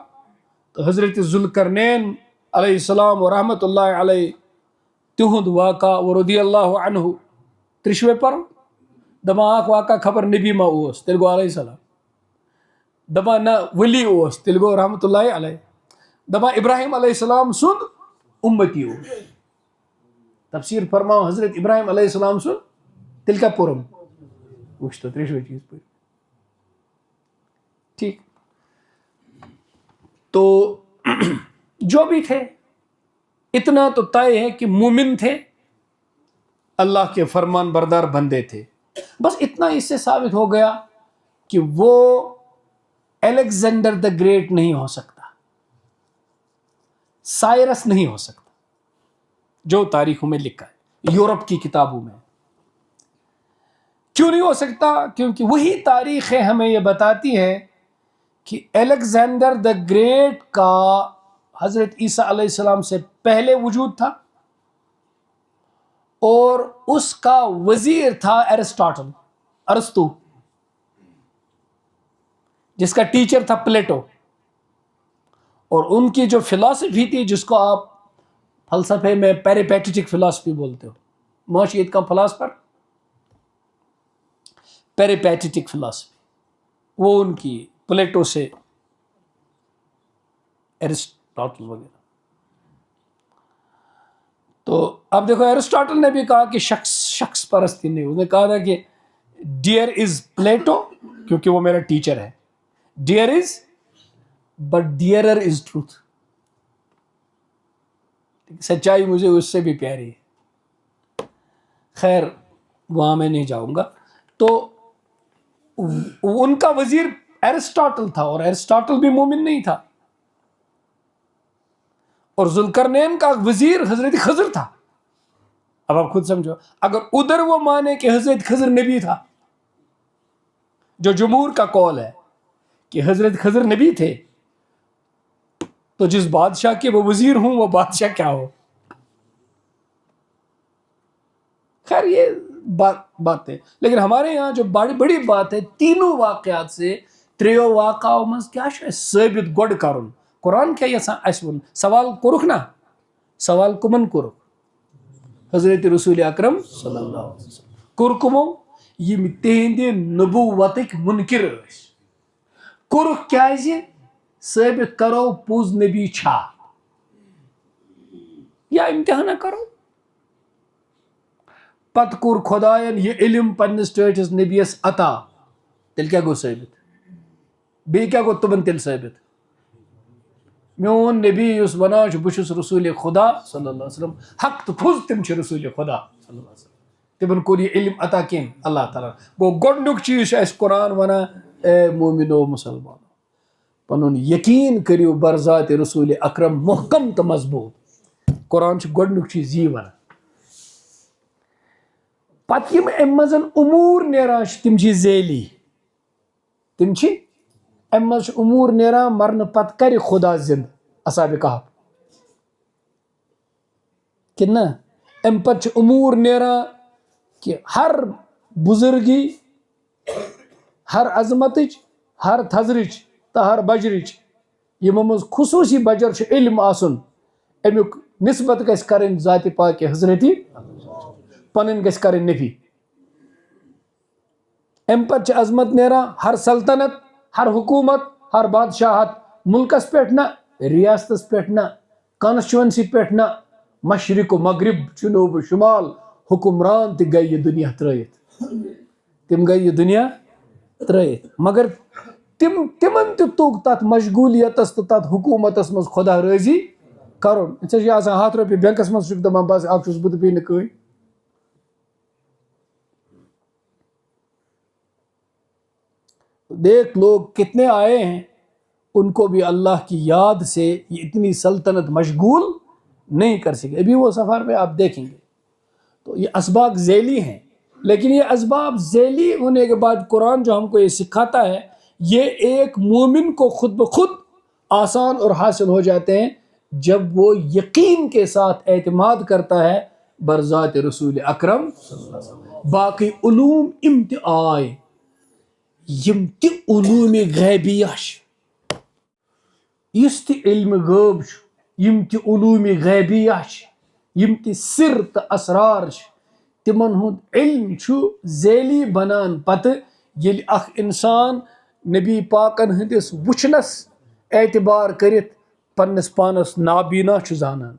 تو حضرت ذوالقرنین علیہ السلام و رحمۃ اللہ علیہ تہند واقعہ و رضی اللہ عنہ ترشوے پر دپان اکھ واقعہ خبر نبی ما اوس تیل گو علیہ السلام، دپان نہ ولی اوس تیل گو رحمۃ اللہ علیہ، دپان ابراہیم علیہ السلام سند امتی اوس، تفسیر فرماؤ حضرت ابراہیم علیہ السلام سن تیل کا پورم وچ تو تریشوے چیز پر ٹھیک۔ تو جو بھی تھے اتنا تو طے ہے کہ مومن تھے، اللہ کے فرمان بردار بندے تھے، بس اتنا اس سے ثابت ہو گیا کہ وہ الیگزینڈر دا گریٹ نہیں ہو سکتا، سائرس نہیں ہو سکتا، جو تاریخوں میں لکھا ہے، یورپ کی کتابوں میں۔ کیوں نہیں ہو سکتا؟ کیونکہ وہی تاریخیں ہمیں یہ بتاتی ہے کہ الیگزینڈر دا گریٹ کا حضرت عیسیٰ علیہ السلام سے پہلے وجود تھا، اور اس کا وزیر تھا ارسطو، جس کا ٹیچر تھا پلیٹو، اور ان کی جو فلسفی تھی جس کو آپ فلسفے میں پیریپیٹیٹک فلسفی بولتے ہو، معاشیت کا فلسفر پیریپیٹیٹک فلسفی، وہ ان کی پلیٹو سے ایرسٹاٹل وغیرہ۔ تو اب دیکھو ایرسٹاٹل نے بھی کہا کہ شخص پرستی نہیں، اس نے کہا تھا کہ ڈیئر از پلیٹو کیونکہ وہ میرا ٹیچر ہے، dear is but dearer is truth, سچائی مجھے اس سے بھی پیاری ہے۔ خیر وہاں میں نہیں جاؤں گا۔ تو ان کا وزیر ایرسٹاٹل تھا، اور ایرسٹاٹل بھی مومن نہیں تھا، اور ذوالقرنین کا وزیر حضرت خضر تھا۔ اب آپ خود سمجھو، اگر ادھر وہ مانے کہ حضرت خضر نبی تھا، جو جمہور کا قول ہے کہ حضرت خضر نبی تھے، تو جس بادشاہ کے وہ وزیر ہوں وہ بادشاہ کیا ہو۔ خیر یہ بات ہے، لیکن ہمارے یہاں جو بڑی بات ہے، تینوں واقعات سے تریو واقعوں مز کیا ثابت گۄڈٕ کرن قرآن کیا یژھان اسہِ ون، سوال کورُکھ نا، سوال کمن کورُکھ؟ حضرت رسول اکرم صلی اللہ علیہ وسلم کور کمو یم تہندِ نبوتک منکر ٲسۍ، کورُکھ کیازِ؟ ثابت کرو پوز نبی چھا، یا امتحانہ کرو۔ پتہ کور خدایَن یہ علم پننس ٹٲٹھس نبیس عطا تیل کیا گو ثابت بیٚیہِ کیٛاہ گوٚو تِمن تیٚلہِ ثٲبت میون نبی یُس وَنان چھُ بہٕ چھُس رسوٗلِ خدا صلی اللہ علیہ وسلم حق تہٕ پوٚز تِم چھِ رسوٗلِ خدا صلی اللہ علیہ وسلم تِمن کوٚر یہِ علم عطا کٔمۍ اللہ تعالیٰ گوٚو گۄڈنیُک چیٖز چھُ اَسہِ قرآن وَنان اے مومِنو مُسلمانو پنُن یقیٖن کٔرِو برذاتِ رسوٗلِ اکرم محکم تہٕ مضبوٗط قرآن چھُ گۄڈنیُک چیٖز یی وَنان پتہٕ یِم اَمہِ منٛز اموٗر نیران چھِ تِم چھِ ذیلی تِم چھِ اَمہِ منٛز چھُ اموٗر نیران مرنہٕ پتہٕ کرِ خدا زِندٕ اصحابِ کہف کِنہٕ نہ اَمہِ پتہٕ چھُ اموٗر نیران کہِ ہر بُزرگی ہر عظمتٕچ ہر تھزرٕچ تہٕ ہر بجرٕچ یِمو منٛز خصوٗصی بجر چھُ علم آسُن امیُک نسبت گژھِ کرٕنۍ ذاتِ پاکہِ حضرتی پنٕنۍ گژھِ کرٕنۍ نبی اَمہِ پتہٕ چھِ عظمت نیران ہر سلطنت ہر حکوٗمت ہر بادشاہت مُلکس پٮ۪ٹھ نہ ریاستس پٮ۪ٹھ نہ کانسچُوَنسی پٮ۪ٹھ نہ مشرق و مغرب جنوب و شمال حکمران تہِ گٔے یہِ دُنیا ترٲیِتھ تِم گٔے یہِ دُنیا ترٲیِتھ مگر تِمن تہِ توٚگ تتھ مشغوٗلیتس تہٕ تتھ حکوٗمتس منٛز خۄدا رٲضی کرُن ژےٚ چھِ آسان 100 رۄپیہِ بینکس منٛز چھُکھ دپان بس اکھ چھُس بہٕ تہٕ بیٚیہِ نہٕ کٕہٕنۍ دیکھ لوگ کتنے آئے ہیں ان کو بھی اللہ کی یاد سے یہ اتنی سلطنت مشغول نہیں کر سکے ابھی وہ سفر میں آپ دیکھیں گے تو یہ اسباب ذیلی ہیں لیکن یہ اسباب ذیلی ہونے کے بعد قرآن جو ہم کو یہ سکھاتا ہے یہ ایک مومن کو خود بخود آسان اور حاصل ہو جاتے ہیں جب وہ یقین کے ساتھ اعتماد کرتا ہے برذات رسول اکرم صلی اللہ علیہ وسلم باقی علوم امتعائے یم تہِ علوٗمِ غیبیہ چھِ یُس تہِ علمِ غٲب چھُ یم تہِ علوٗمِ غیبیہ چھِ یم تہِ سر تہٕ اسرار چھِ تِمن ہُنٛد علم چھُ ذیلی بنان پتہٕ ییٚلہِ اکھ انسان نبی پاکن ہٕنٛدِس وٕچھنس اعتبار کٔرِتھ پننس پانس نابینا چھُ زانان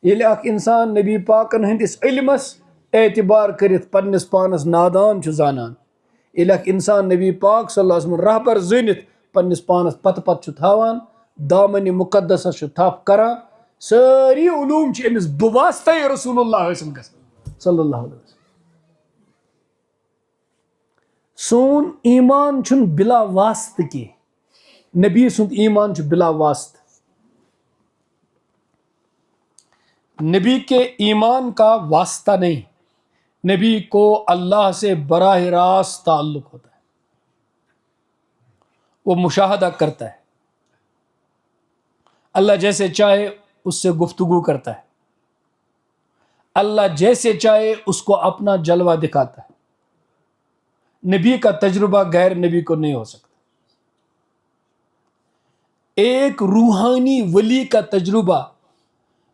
ییٚلہِ اکھ انسان نبی پاکن ہٕنٛدِس علمس اعتبار کٔرِتھ پننس پانس نادان چھُ زانان ییٚلہِ اکھ انسان نبی پاک صلی اللہ علیہ وسلم رہبر زٲنِتھ پننس پانس پتہٕ پتہٕ چھُ تھاوان دامنہِ مُقدسس چھُ تھپھ کران سٲری علوٗم چھِ أمِس بواسطے رسول اللہ حٲصِل گژھان صلی اللہ علیہ وسلم سون ایمان چھُنہٕ بلا واسطہٕ کینٛہہ نبی سُنٛد ایمان چھُ بلا واسطہ نبی کے ایمان کا واسطہ نہیں نبی کو اللہ سے براہ راست تعلق ہوتا ہے وہ مشاہدہ کرتا ہے اللہ جیسے چاہے اس سے گفتگو کرتا ہے اللہ جیسے چاہے اس کو اپنا جلوہ دکھاتا ہے نبی کا تجربہ غیر نبی کو نہیں ہو سکتا ایک روحانی ولی کا تجربہ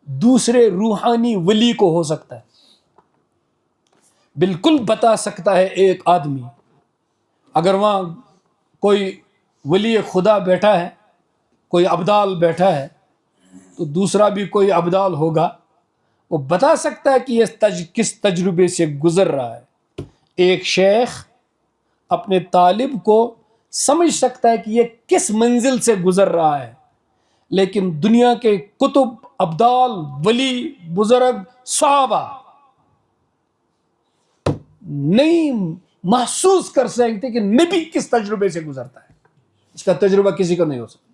دوسرے روحانی ولی کو ہو سکتا ہے بالکل بتا سکتا ہے ایک آدمی اگر وہاں کوئی ولی خدا بیٹھا ہے کوئی ابدال بیٹھا ہے تو دوسرا بھی کوئی ابدال ہوگا وہ بتا سکتا ہے کہ یہ کس تجربے سے گزر رہا ہے ایک شیخ اپنے طالب کو سمجھ سکتا ہے کہ یہ کس منزل سے گزر رہا ہے لیکن دنیا کے کتب ابدال ولی بزرگ صحابہ نہیں محسوس کر سکتے کہ نبی کس تجربے سے گزرتا ہے اس کا تجربہ کسی کو نہیں ہو سکتا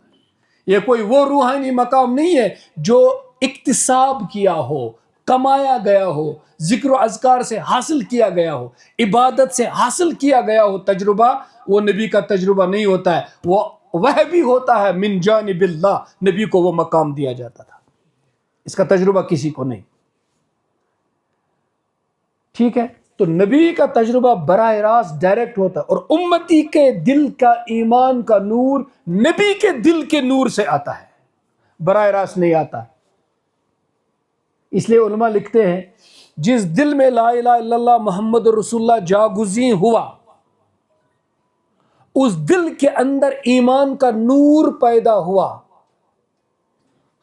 یہ کوئی وہ روحانی مقام نہیں ہے جو اکتساب کیا ہو کمایا گیا ہو ذکر و اذکار سے حاصل کیا گیا ہو عبادت سے حاصل کیا گیا ہو تجربہ وہ نبی کا تجربہ نہیں ہوتا ہے وہ بھی ہوتا ہے من جانب اللہ نبی کو وہ مقام دیا جاتا تھا اس کا تجربہ کسی کو نہیں ٹھیک ہے تو نبی کا تجربہ براہ راست ڈائریکٹ ہوتا ہے اور امتی کے دل کا ایمان کا نور نبی کے دل کے نور سے آتا ہے براہ راست نہیں آتا اس لیے علماء لکھتے ہیں جس دل میں لا الہ الا اللہ محمد رسول اللہ جاگزیں ہوا اس دل کے اندر ایمان کا نور پیدا ہوا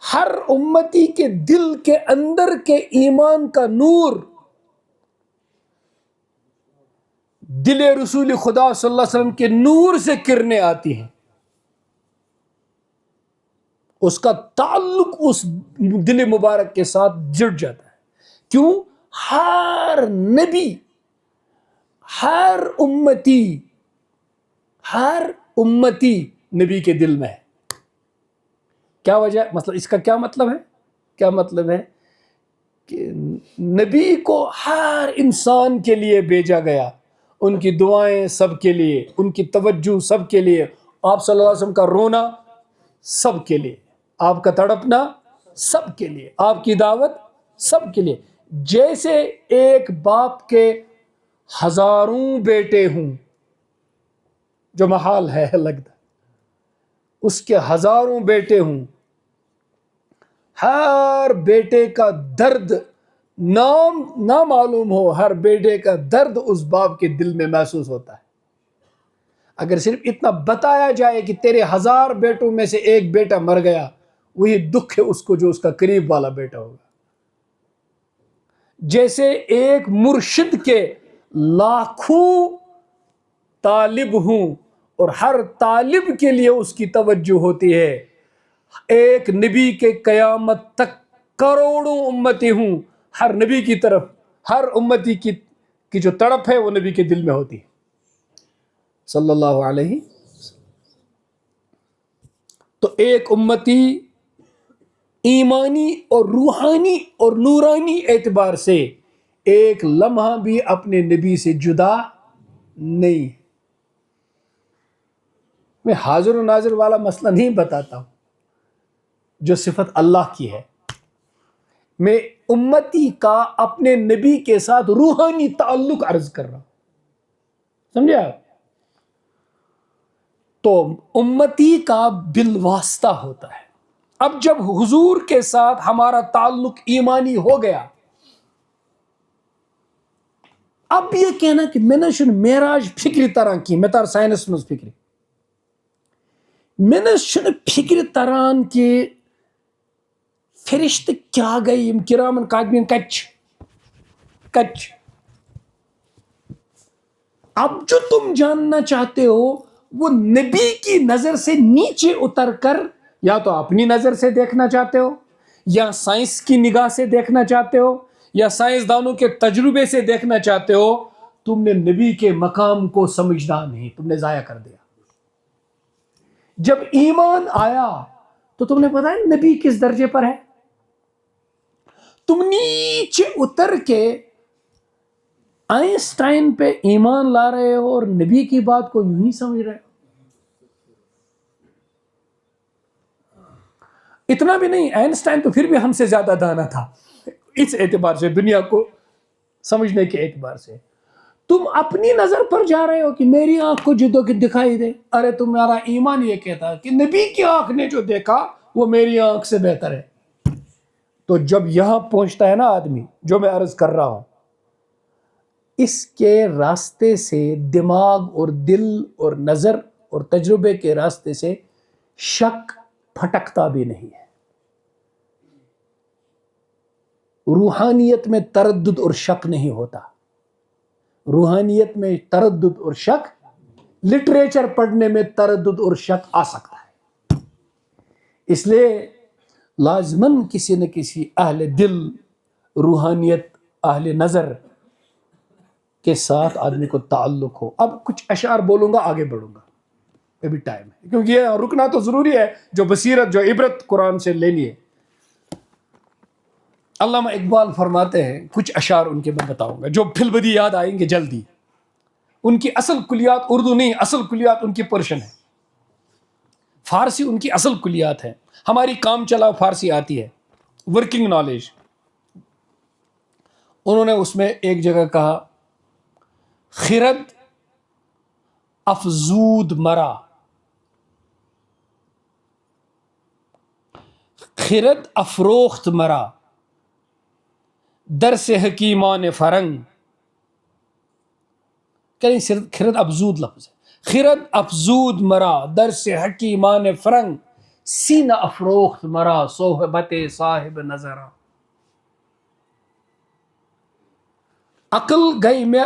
ہر امتی کے دل کے اندر کے ایمان کا نور دل رسول خدا صلی اللہ علیہ وسلم کے نور سے کرنیں آتی ہیں، اس کا تعلق اس دل مبارک کے ساتھ جڑ جاتا ہے. کیوں؟ ہر نبی، ہر امتی نبی کے دل میں ہے. کیا وجہ؟ مطلب اس کا کیا مطلب ہے؟ کیا مطلب ہے کہ نبی کو ہر انسان کے لیے بھیجا گیا، ان کی دعائیں سب کے لیے، ان کی توجہ سب کے لیے، آپ صلی اللہ علیہ وسلم کا رونا سب کے لیے، آپ کا تڑپنا سب کے لیے، آپ کی دعوت سب کے لیے. جیسے ایک باپ کے ہزاروں بیٹے ہوں، جو محال ہے لگتا، اس کے ہزاروں بیٹے ہوں، ہر بیٹے کا درد نام نہ معلوم ہو، ہر بیٹے کا درد اس باپ کے دل میں محسوس ہوتا ہے. اگر صرف اتنا بتایا جائے کہ تیرے 1000 بیٹوں میں سے ایک بیٹا مر گیا، وہی دکھ ہے اس کو جو اس کا قریب والا بیٹا ہوگا. جیسے ایک مرشد کے لاکھوں طالب ہوں اور ہر طالب کے لیے اس کی توجہ ہوتی ہے، ایک نبی کے قیامت تک کروڑوں امتی ہوں، ہر نبی کی طرف، ہر امتی کی جو تڑپ ہے وہ نبی کے دل میں ہوتی ہے صلی اللہ علیہ. تو ایک امتی ایمانی اور روحانی اور نورانی اعتبار سے ایک لمحہ بھی اپنے نبی سے جدا نہیں. میں حاضر و ناظر والا مسئلہ نہیں بتاتا ہوں جو صفت اللہ کی ہے، میں امتی کا اپنے نبی کے ساتھ روحانی تعلق عرض کر رہا ہوں. سمجھے آپ؟ تو امتی کا بالواسطہ ہوتا ہے. اب جب حضور کے ساتھ ہمارا تعلق ایمانی ہو گیا، اب یہ کہنا کہ میں نے معراج فکری طرح کی، میں تار سائنس میں فکری، میں نے فکر تران کہ فرشت کیا گئی کرامن کاتبین کچ. اب جو تم جاننا چاہتے ہو وہ نبی کی نظر سے نیچے اتر کر یا تو اپنی نظر سے دیکھنا چاہتے ہو، یا سائنس کی نگاہ سے دیکھنا چاہتے ہو، یا سائنسدانوں کے تجربے سے دیکھنا چاہتے ہو. تم نے نبی کے مقام کو سمجھنا نہیں، تم نے ضائع کر دیا. جب ایمان آیا تو تم نے پتا ہے نبی کس درجے پر ہے. تم نیچے اتر کے آئنسٹائن پہ ایمان لا رہے ہو اور نبی کی بات کو یوں ہی سمجھ رہے ہو. اتنا بھی نہیں، آئنسٹائن تو پھر بھی ہم سے زیادہ دانا تھا اس اعتبار سے، دنیا کو سمجھنے کے اعتبار سے. تم اپنی نظر پر جا رہے ہو کہ میری آنکھ کو جدو کہ دکھائی دے. ارے تمہارا ایمان یہ کہتا کہ نبی کی آنکھ نے جو دیکھا وہ میری آنکھ سے بہتر ہے. تو جب یہاں پہنچتا ہے نا آدمی، جو میں عرض کر رہا ہوں، اس کے راستے سے دماغ اور دل اور نظر اور تجربے کے راستے سے شک پھٹکتا بھی نہیں ہے. روحانیت میں تردد اور شک نہیں ہوتا. روحانیت میں تردد اور شک، لٹریچر پڑھنے میں تردد اور شک آ سکتا ہے. اس لیے لازماً کسی نہ کسی اہل دل، روحانیت، اہل نظر کے ساتھ آدمی کو تعلق ہو. اب کچھ اشعار بولوں گا، آگے بڑھوں گا، ابھی ٹائم ہے کیونکہ یہ رکنا تو ضروری ہے. جو بصیرت، جو عبرت قرآن سے لینی ہے. علامہ اقبال فرماتے ہیں، کچھ اشعار ان کے میں بتاؤں گا جو پھل بدی یاد آئیں گے جلدی. ان کی اصل کلیات اردو نہیں، اصل کلیات ان کی پرشن ہے، فارسی ان کی اصل کلیات ہے. ہماری کام چلاؤ فارسی آتی ہے، ورکنگ نالج. انہوں نے اس میں ایک جگہ کہا، خرد افزود مرا، خرد افروخت مرا، در سے حکیمان فرنگ. خرد افزود لفظ ہے. خرد افزود مرا، در سے حکیمان فرنگ، سینہ افروخت مرا، صحبت صاحب نظرا. عقل گئی میں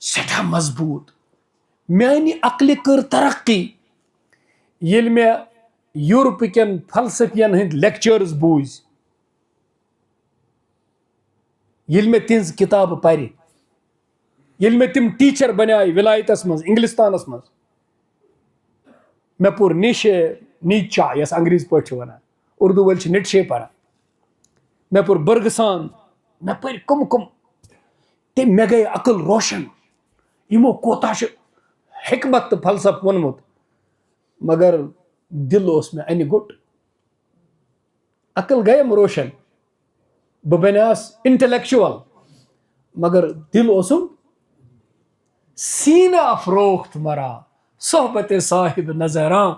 سٹھا مضبوط. میانہِ عقلہِ کٔر ترقی ییٚلہِ مےٚ یوٗرپٕکٮ۪ن فلسفین ہٕنٛدۍ لیکچٲرٕز بوٗزۍ, ییٚلہِ مےٚ تِہنٛز کِتابہٕ پرِ, ییٚلہِ مےٚ تِم ٹیٖچر بنیٛاے ولایتس منٛز انگلستانس منٛز. مےٚ پوٚر نیچا یۄس انگریزی پٲٹھۍ چھِ ونان, اردوٗ وٲلۍ چھِ نِٹشے پران. مےٚ پوٚر برگسان, مےٚ پٔرۍ کم تٔمۍ مےٚ گٔے عقل روشن. یِمو کوتاہ چھُ حکمت تہٕ فلسف ووٚنمُت, مگر دل اوس مےٚ انہِ گوٚٹ. عقل گٔیم روشن, بہٕ بنیاس انٹلیکچُول, مگر دل اوسُم سیٖنہٕ افروخت مران صحبت صاحب نظراں.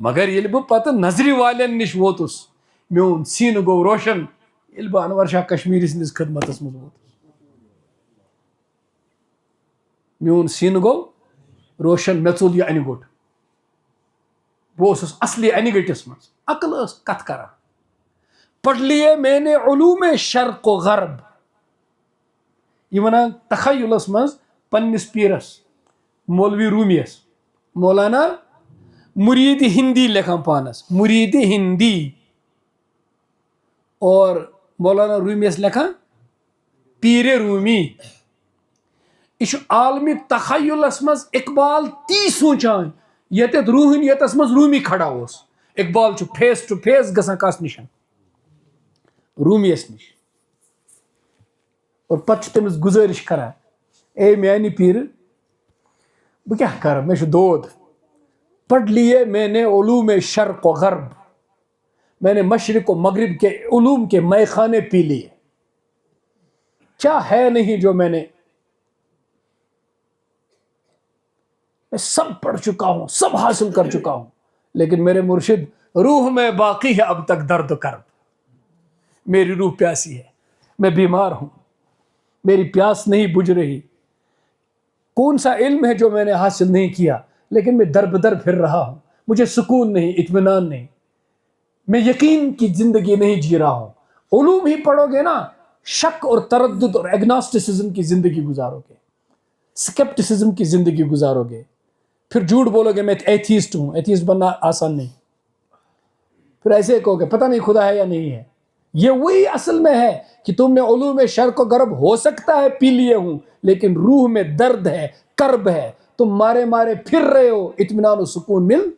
مگر ییٚلہِ بہٕ پتہٕ نظرِ والٮ۪ن نِش ووتُس, میون سیٖنہٕ گوٚو روشن ییٚلہِ بہٕ انور شاہ کشمیری سٕنٛدِس خدمتس منٛز ووتُس. میون سیٖنہٕ گوٚو روشن, مےٚ ژوٚل یہِ انہِ گوٚٹ. بہٕ اوسُس اصلی انہِ گٔٹِس منٛز. عقل ٲس کتھ کران. پڑھ لیے میں نے علوم شرق و غرب. یہ ونان تخیلس منٛز پننس پیرس مولوی روٗمیَس, مولانا مرید ہندی لیکھان پانس, مرید ہندی, اور مولانا روٗمیَس لیکھان پیرِ روٗمی. یہ چھُ عالمی تخیلس منٛز اقبال تی سونچان ییٚتٮ۪تھ روٗحٲنیتس منٛز روٗمی کھڑا اوس. اقبال چھُ فیس ٹو فیس گژھان کس نِش, روٗمیَس نِش, اور پتہٕ چھُ تٔمِس گُزٲرِش کران, اے میانہِ پیرٕ بہٕ کیٛاہ کرٕ, مےٚ چھُ دود. پڑھ لیے میں نے علوم شرق و غرب, میں نے مشرق و مغرب کے علوم کے مے خانے پی لیے. کیا ہے نہیں جو میں سب پڑھ چکا ہوں, سب حاصل کر چکا ہوں, لیکن میرے مرشد روح میں باقی ہے اب تک درد و کرب. میری روح پیاسی ہے, میں بیمار ہوں, میری پیاس نہیں بجھ رہی. کون سا علم ہے جو میں نے حاصل نہیں کیا, لیکن میں در بدر پھر رہا ہوں. مجھے سکون نہیں, اطمینان نہیں, میں یقین کی زندگی نہیں جی رہا ہوں. علوم ہی پڑھو گے نا, شک اور تردد اور ایگناسٹسزم کی زندگی گزارو گے, سکیپٹسزم کی زندگی گزارو گے. پھر جھوٹ بولو گے میں ایتھیسٹ ہوں. ایتھیسٹ بننا آسان نہیں. پھر ایسے کہو گے پتہ نہیں خدا ہے یا نہیں ہے. یہ وہی اصل میں ہے کہ تم نے علوم شرق و غرب ہو سکتا ہے پی لیے ہوں, لیکن روح میں درد ہے, کرب ہے, تم مارے مارے پھر رہے ہو, اطمینان و سکون مل.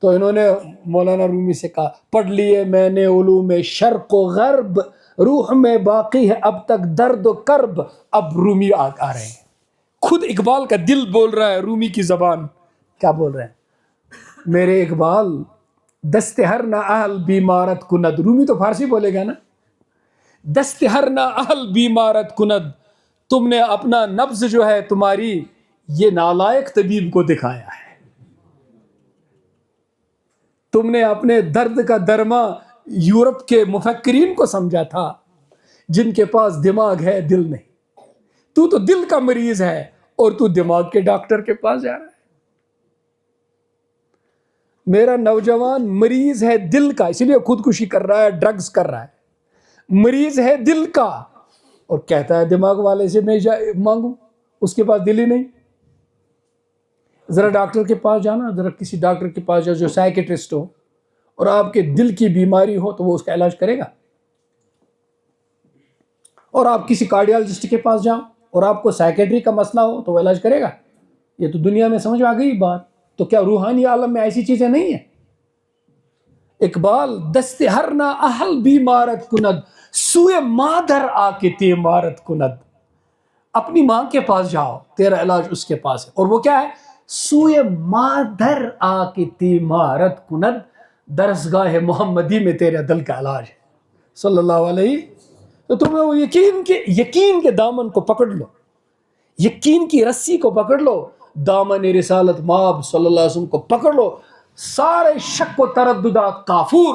تو انہوں نے مولانا رومی سے کہا پڑھ لیے میں نے علوم شرق و غرب, روح میں باقی ہے اب تک درد و کرب. اب رومی آ رہے ہیں, خود اقبال کا دل بول رہا ہے رومی کی زبان. کیا بول رہے ہیں, میرے اقبال دست ہر نہ اہل بیمارت کند. رومی تو فارسی بولے گا نا. دست ہر نہ اہل بیمارت کند, تم نے اپنا نبض جو ہے تمہاری یہ نالائق طبیب کو دکھایا ہے. تم نے اپنے درد کا درما یورپ کے مفکرین کو سمجھا تھا جن کے پاس دماغ ہے دل نہیں. تو دل کا مریض ہے اور تو دماغ کے ڈاکٹر کے پاس جا رہا ہے. میرا نوجوان مریض ہے دل کا, اس لیے خودکشی کر رہا ہے, ڈرگز کر رہا ہے. مریض ہے دل کا اور کہتا ہے دماغ والے سے میں مانگوں, اس کے پاس دل ہی نہیں. ذرا ڈاکٹر کے پاس جانا, ذرا کسی ڈاکٹر کے پاس جاؤ جو سائیکیٹرسٹ ہو, اور آپ کے دل کی بیماری ہو تو وہ اس کا علاج کرے گا. اور آپ کسی کارڈیالوجسٹ کے پاس جاؤ اور آپ کو سائیکیٹری کا مسئلہ ہو تو وہ علاج کرے گا. یہ تو دنیا میں سمجھ آ گئی بات. تو کیا روحانی عالم میں ایسی چیزیں نہیں ہیں؟ اقبال دست ہر نہ اہل بیمارت کند, سوئے مادر آ کے تیمارت کند. اپنی ماں کے پاس جاؤ, تیرا علاج اس کے پاس ہے. اور وہ کیا ہے, سوئے مادر آ کے تیمارت کند, درسگاہ محمدی میں تیرے دل کا علاج ہے صلی اللہ علیہ. تو تمہیں وہ یقین کے دامن کو پکڑ لو, یقین کی رسی کو پکڑ لو, دامن رسالت ماب صلی اللہ علیہ وسلم کو پکڑ لو, سارے شک و ترددات کافور.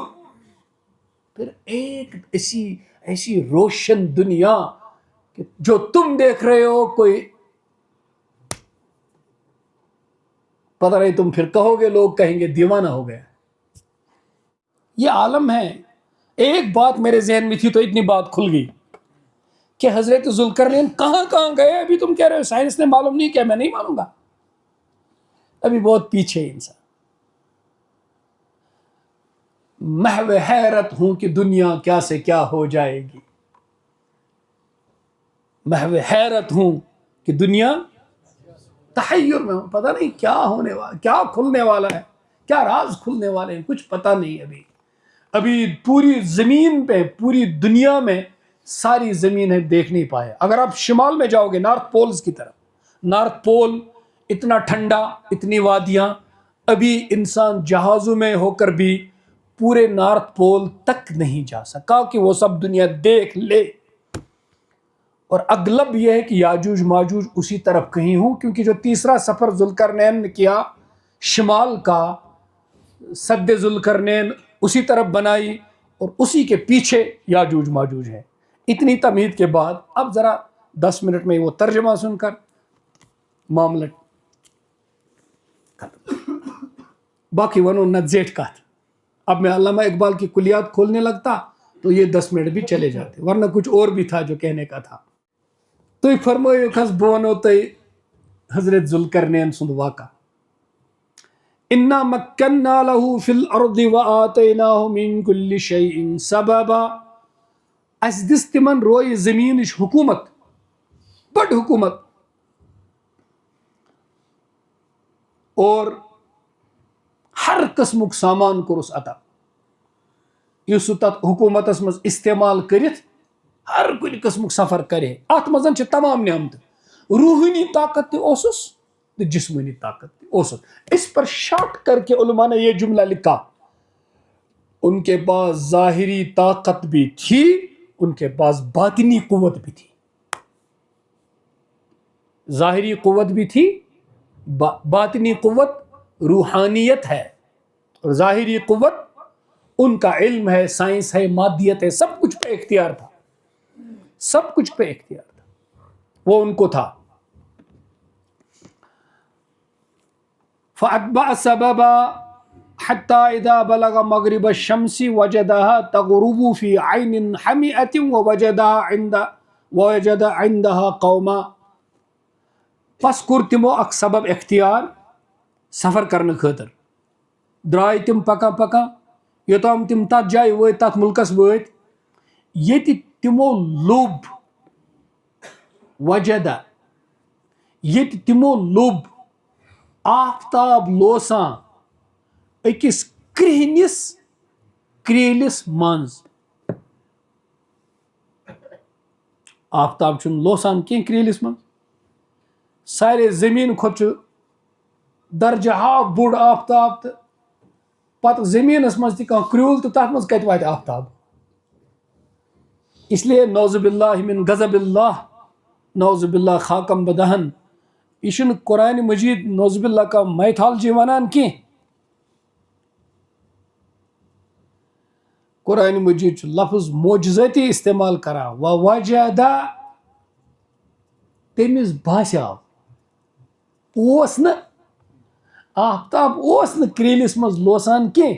پھر ایک ایسی روشن دنیا کہ جو تم دیکھ رہے ہو, کوئی پتہ نہیں, تم پھر کہو گے, لوگ کہیں گے دیوانہ ہو گیا. یہ عالم ہے. ایک بات میرے ذہن میں تھی تو اتنی بات کھل گئی کہ حضرت ذوالقرنین کہاں کہاں گئے. ابھی تم کہہ رہے ہو سائنس نے معلوم نہیں کیا, میں نہیں مانوں گا, ابھی بہت پیچھے انسان. محو حیرت ہوں کہ دنیا کیا سے کیا ہو جائے گی, محو حیرت ہوں کہ دنیا تحیر میں ہوں, پتہ نہیں کیا ہونے والا, کیا کھلنے والا ہے, کیا راز کھلنے والے ہیں, کچھ پتہ نہیں. ابھی پوری زمین پہ, پوری دنیا میں ساری زمین ہے دیکھ نہیں پائے. اگر آپ شمال میں جاؤ گے نارتھ پولز کی طرف, نارتھ پول اتنا ٹھنڈا, اتنی وادیاں, ابھی انسان جہازوں میں ہو کر بھی پورے نارتھ پول تک نہیں جا سکا کہ وہ سب دنیا دیکھ لے. اور اغلب یہ ہے کہ یاجوج ماجوج اسی طرف کہیں ہوں, کیونکہ جو تیسرا سفر ذوالقرنین نے کیا شمال کا, سد ذوالقرنین اسی طرف بنائی, اور اسی کے پیچھے یاجوج ماجوج ہے. اتنی تمہید کے بعد اب ذرا 10 منٹ میں وہ ترجمہ سن کر معاملہ باقی ونو نہ زیٹ کا. اب میں علامہ اقبال کی کلیات کھولنے لگتا تو یہ 10 منٹ بھی چلے جاتے, ورنہ کچھ اور بھی تھا جو کہنے کا تھا. تو فرمائیو کھس بونو تے حضرت ذوالقرنین سند واقع. انا مکننا له فی الارض وآتیناہ من کل شیء سببا. اس دس تمن روی زمینش حکومت, بڑ حکومت, اور ہر قسمک سامان کورس عطا یس تت حکومتس مز استعمال کرت ہر کن قسمک سفر کرے. ات مزن چھ تمام نعمت, روحانی طاقت تہ اوسس تو جسمانی طاقت تہ اوسس. اس پر شارٹ کر کے علماء نے یہ جملہ لکھا, ان کے پاس ظاہری طاقت بھی تھی, ان کے پاس باطنی قوت بھی تھی. ظاہری قوت بھی تھی, باطنی قوت روحانیت ہے, اور ظاہری قوت ان کا علم ہے, سائنس ہے, مادیت ہے, سب کچھ پہ اختیار تھا, سب کچھ پہ اختیار تھا, وہ ان کو تھا. فَأَتْبَعَ سَبَبًا حَتَّى إِذَا بَلَغَ مَغْرِبَ الشَّمْسِ وَجَدَهَا تَغْرُبُ فِي عَيْنٍ حَمِئَةٍ وَوَجَدَ عِنْدَهَا قَوْمًا. پس کور تمو اک سبب اختیار سفر کرنے خاطر. درائے تم پکا پکا یوتام تم تت جائے وٲتۍ, تت ملکس وٲتۍ ییٚتہِ تمو لوٚب, وجدہ ییٚتہِ تمو لوٚب آفتاب لوسان أکِس کرٛہنِس کرٛیلِس منٛز. آفتاب چھُنہٕ لوسان کینٛہہ کرٛیلِس منٛز, سارے زمین کھۄتہٕ چھُ درجہ ہا بوٚڑ آفتاب, تہٕ پتہٕ زمینس منٛز تہِ کانٛہہ کرٛیوٗل تہٕ تتھ منٛز کتہِ واتہِ آفتاب. اس لیے نعوذ باللہ من غضب اللہ, نعوذ باللہ خاکم بدہن, یہ چھُنہٕ قرآن مجید نعوذ باللہ کا میتھالجی ونان کینٛہہ. قرآن مجید چھُ لفظ معجزاتی استعمال کران. ووجدہ تٔمِس باسیو, اوس نہٕ آفتاب اوس نہٕ کرٛیلِس منٛز لوسان کینٛہہ,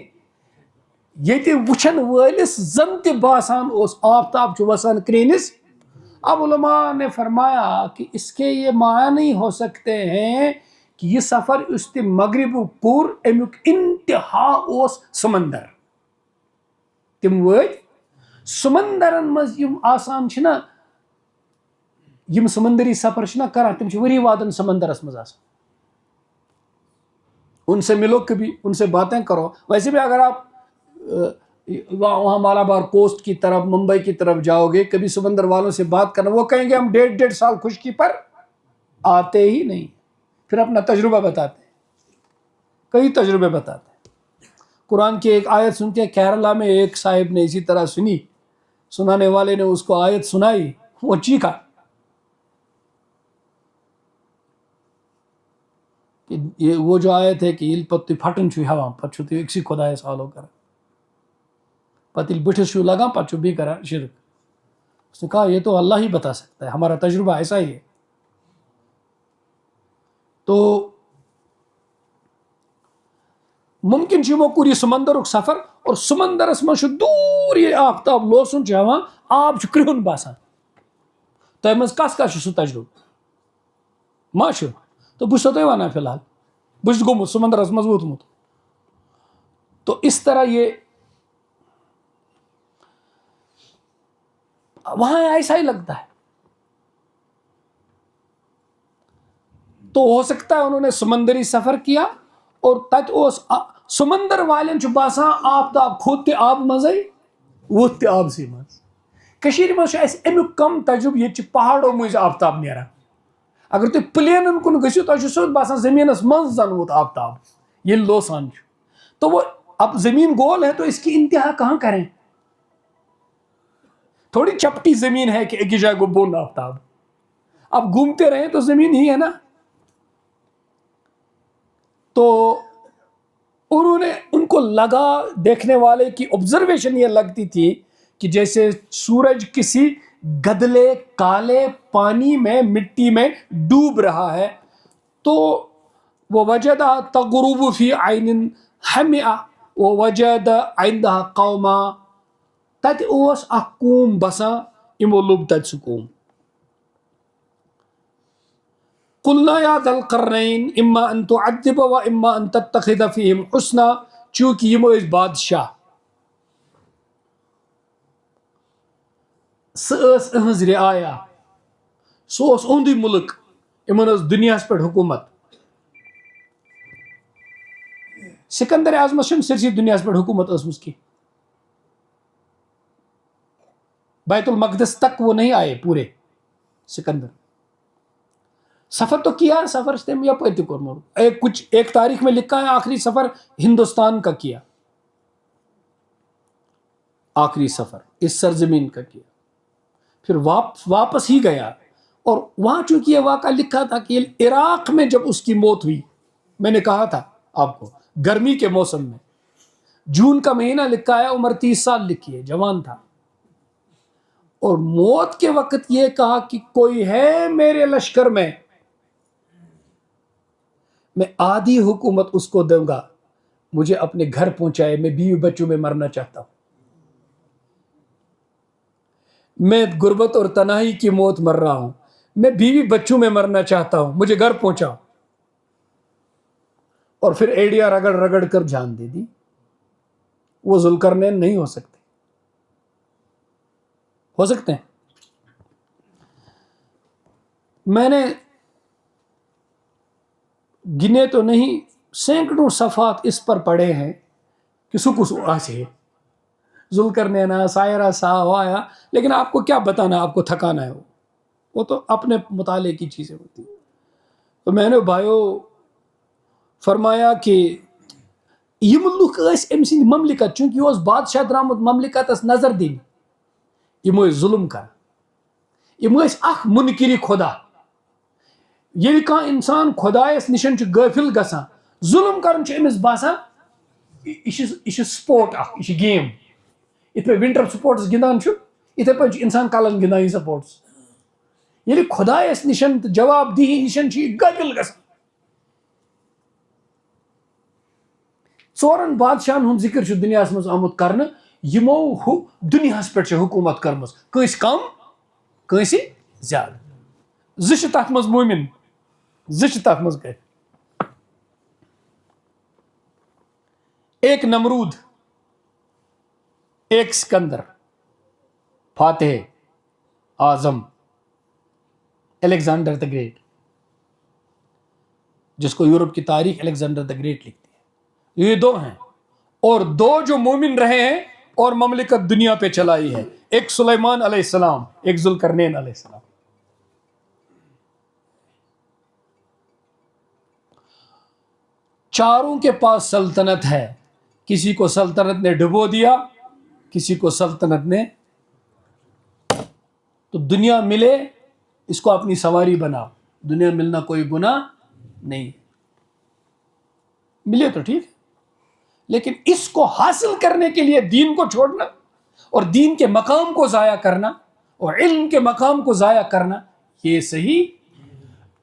ییٚتہِ وٕچھن وٲلِس زن تہِ باسان اوس آفتاب چھُ وسان کرٛیہنِس. اب علماء نے فرمایا کہ اس کے یہ معنی ہو سکتے ہیں کہ یہ سفر اس تہِ مغرب کور, امیُک انتہا اوس سمندر. تم وٲتۍ سمندرن منٛز یم آسان چھِنہ, یم سمندری سفر چھِنہ کران, تم چھِ ؤری وادن سمندرس منٛز آسان. ان سے ملو کبھی, ان سے باتیں کرو. ویسے بھی اگر آپ وہاں مالابار کوسٹ کی طرف, ممبئی کی طرف جاؤ گے, کبھی سمندر والوں سے بات کرنا, وہ کہیں گے ہم 1.5 سال خشکی پر آتے ہی نہیں. پھر اپنا تجربہ بتاتے ہیں, کئی تجربے بتاتے ہیں. قرآن کی ایک آیت سن کے کیرلا میں ایک صاحب نے اسی طرح سنی, سنانے والے نے اس کو آیت سنائی, وہ چیخا کہ یہ وہ جو آیت ہے کہ یل پتہ پھٹن چھو ہوا پتہ چھو اکسی خدایس فالو کران, پتہ یل بٹھس چھو لگان پتہ چھو بھی کران شرک. اس نے کہا یہ تو اللہ ہی بتا سکتا ہے, ہمارا تجربہ ایسا ہی ہے. تو ممکن چھو کوری سمندرک سفر, اور سمندرس من چھو دور یہ آفتاب لوسن چھو ہوا, آب چھو کرہن باسان, تۄہہِ منٛز کس کس چھُ سُہ تجرُبہٕ ما چھُ تہٕ بہٕ چھُسو تۄہہِ وَنان فی الحال بہٕ چھُس گوٚمُت سمندرس منٛز ووتمُت. تو اس طرح یہ وہاں ایسا ہی لگتا ہے. تو ہو سکتا ہے انہوں نے سمندری سفر کیا اور تت اوس سمندر والٮ۪ن چھُ باسان آفتاب کھوٚت تہِ آبہٕ منٛزٕے ووٚتھ تہِ آبسٕے منٛز. کٔشیٖرِ منٛز چھُ اَسہِ اَمیُک کم تجربہٕ ییٚتہِ چھِ پہاڑو مٔنٛزۍ آفتاب نیران. اگر تُہۍ پلینن کُن گٔژھِو تۄہہِ چھُ سیوٚد باسان زٔمیٖنس منٛز زن ووت آفتاب ییٚلہِ لوسان چھُ. تو وہ اب زمین گول ہے تو اس کی انتہا کہاں کریں. تھوڑی چپٹی زمین ہے کہ ایک ہی جگہ کو بون آفتاب. اب گھومتے رہے تو زمین ہی ہے نا. تو انہوں نے ان کو لگا دیکھنے والے کی آبزرویشن یہ لگتی تھی کہ جیسے سورج کسی گدلے کالے پانی میں مٹی میں ڈوب رہا ہے. تو وہ وجد تغرب فی عین حمئہ ووجد عندها قوما تتہِ اوس اکھ قوم بسان یمو لوٚب تتہِ سُہ قوم. قلنا یا ذا القرنین اما ان تعذب و اما ان تتخذ فیہم حسنا. چونکہ یم ٲسۍ بادشاہ سُہ ٲس اہنٛز رعایا سُہ اوس اُہُنٛدُے مُلک یمن ٲس دُنیاہس پٮ۪ٹھ حکوٗمت. سکندر اعظمس چھنہٕ سٲرسٕے دُنیاہس پٮ۪ٹھ حکوٗمت ٲسمٕژ کینٛہہ. بیت المقدس تک وہ نہیں آئے پورے سکندر. سفر تو کیا سفر سے یپٲرۍ تہِ کوٚرمُت. ایک تاریخ میں لکھا ہے آخری سفر ہندوستان کا کیا, آخری سفر اس سرزمین کا کیا, پھر واپس ہی گیا. اور وہاں چونکہ یہ واقعہ لکھا تھا کہ عراق میں جب اس کی موت ہوئی, میں نے کہا تھا آپ کو گرمی کے موسم میں, جون کا مہینہ لکھا ہے, عمر 30 سال لکھی ہے, جوان تھا. اور موت کے وقت یہ کہا کہ کوئی ہے میرے لشکر میں آدھی حکومت اس کو دوں گا, مجھے اپنے گھر پہنچائے, میں بیوی بچوں میں مرنا چاہتا ہوں, میں غربت اور تنہائی کی موت مر رہا ہوں, میں بیوی بچوں میں مرنا چاہتا ہوں, مجھے گھر پہنچاؤ. اور پھر ایڑیاں رگڑ رگڑ کر جان دے دی. وہ ذوالقرنین نہیں ہو سکتے. ہو سکتے ہیں. میں نے گنے تو نہیں, سینکڑوں صفحات اس پر پڑھے ہیں کہ سکو آسے ذوالقرنین سائرہ سا ہوا, لیکن آپ کو کیا بتانا, آپ کو تھکانا ہے, وہ تو اپنے مطالعے کی چیزیں ہوتی ہیں. تو میں نے بھائیو فرمایا کہ یم لوک ٲسۍ أمۍ سٕنٛدِ مملکت, چونکہ یہ اوس بادشاہ درامُت مملکتس نظر دِنہِ, یم ٲسۍ ظلم کران, یم ٲسۍ اکھ منکری خدا. ییٚلہِ کانٛہہ انسان خدایس نِشن چھُ غٲفل گژھان, ظلم کرُن چھُ أمِس باسان یہِ چھُ سپورٹ اکھ, یہِ چھُ گیم. یِتھ پٲٹھۍ ونٹر سپورٹس گِنٛدان چھُ یِتھے پٲٹھۍ چھُ انسان کلن گِنٛدان یہِ سپورٹس. ییٚلہِ خدایس نِشن تہٕ جواب دیہی نِشن چھُ یہِ غٲفل گژھان. 4 بادشاہن ہُنٛد ذکر چھُ دُنیاہس منٛز آمُت کرنہٕ یِمو دُنیاہس پٮ۪ٹھ چھِ حکوٗمت کٔرمٕژ, کٲنٛسہِ کم کٲنٛسہِ زیادٕ. 2 چھِ تتھ منٛز مومن, 2 چھِ تتھ منٛز کٔرِتھ. ایک نمرود, ایک سکندر, فاتح اعظم, الیگزینڈر دا گریٹ, جس کو یورپ کی تاریخ الیگزینڈر دا گریٹ لکھتی ہے. یہ 2 ہیں, اور 2 جو مومن رہے ہیں اور مملکت دنیا پہ چلائی ہے, ایک سلیمان علیہ السلام, ایک ذوالقرنین علیہ السلام. چاروں کے پاس سلطنت ہے, کسی کو سلطنت نے ڈبو دیا, کسی کو سلطنت نے, تو دنیا ملے اس کو اپنی سواری بناؤ. دنیا ملنا کوئی گناہ نہیں, ملے تو ٹھیک, لیکن اس کو حاصل کرنے کے لیے دین کو چھوڑنا اور دین کے مقام کو ضائع کرنا اور علم کے مقام کو ضائع کرنا, یہ صحیح.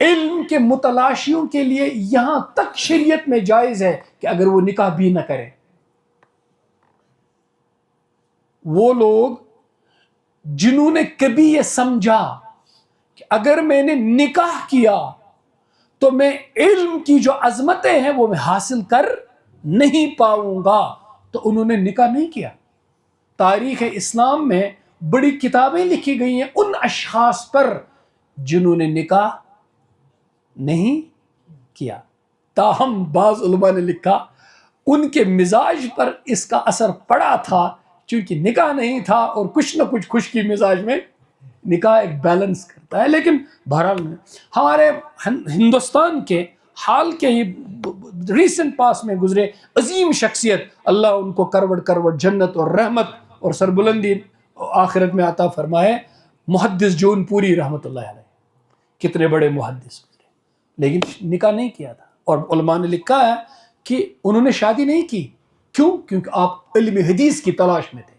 علم کے متلاشیوں کے لیے یہاں تک شریعت میں جائز ہے کہ اگر وہ نکاح بھی نہ کرے, وہ لوگ جنہوں نے کبھی یہ سمجھا اگر میں نے نکاح کیا تو میں علم کی جو عظمتیں ہیں وہ میں حاصل کر نہیں پاؤں گا. تو انہوں نے نکاح نہیں کیا. تاریخ اسلام میں بڑی کتابیں لکھی گئی ہیں ان اشخاص پر جنہوں نے نکاح نہیں کیا. تاہم بعض علماء نے لکھا ان کے مزاج پر اس کا اثر پڑا تھا چونکہ نکاح نہیں تھا اور کچھ نہ کچھ خشکی مزاج میں نکاح ایک بیلنس کرتا ہے. لیکن بہرحال ہمارے ہندوستان کے حال کے ہی ریسنٹ پاس میں گزرے عظیم شخصیت، اللہ ان کو کروڑ کروڑ جنت اور رحمت اور سربلندی آخرت میں عطا فرمائے، محدث جون پوری رحمۃ اللہ علیہ. کتنے بڑے محدث گزرے لیکن نکاح نہیں کیا تھا. اور علماء نے لکھا ہے کہ انہوں نے شادی نہیں کی. کیوں؟ کیونکہ آپ علم حدیث کی تلاش میں تھے.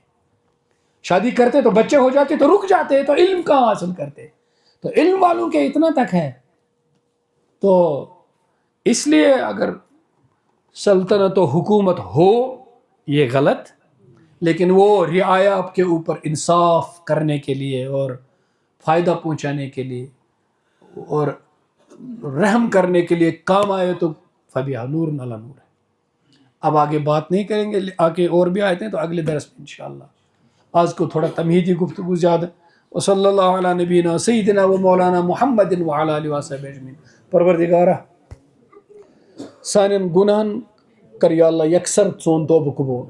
شادی کرتے تو بچے ہو جاتے تو رک جاتے، تو علم کہاں حاصل کرتے. تو علم والوں کے اتنا تک ہے. تو اس لیے اگر سلطنت و حکومت ہو یہ غلط، لیکن وہ رعایا آپ کے اوپر انصاف کرنے کے لیے اور فائدہ پہنچانے کے لیے اور رحم کرنے کے لیے کام آئے تو فبیہا نور علی نور ہے. اب آگے بات نہیں کریں گے، آگے اور بھی آئے ہیں تو اگلے درس میں انشاءاللہ. آج کو تھوڑا تمہیدی گفتگو زیادہ. وصلی اللہ علی نبینا سیدنا و مولانا محمد وعلی آلہ وصحبہ اجمعین. پروردگارہ سانن گناہن کر یا اللہ یکسر سون توبہ قبول،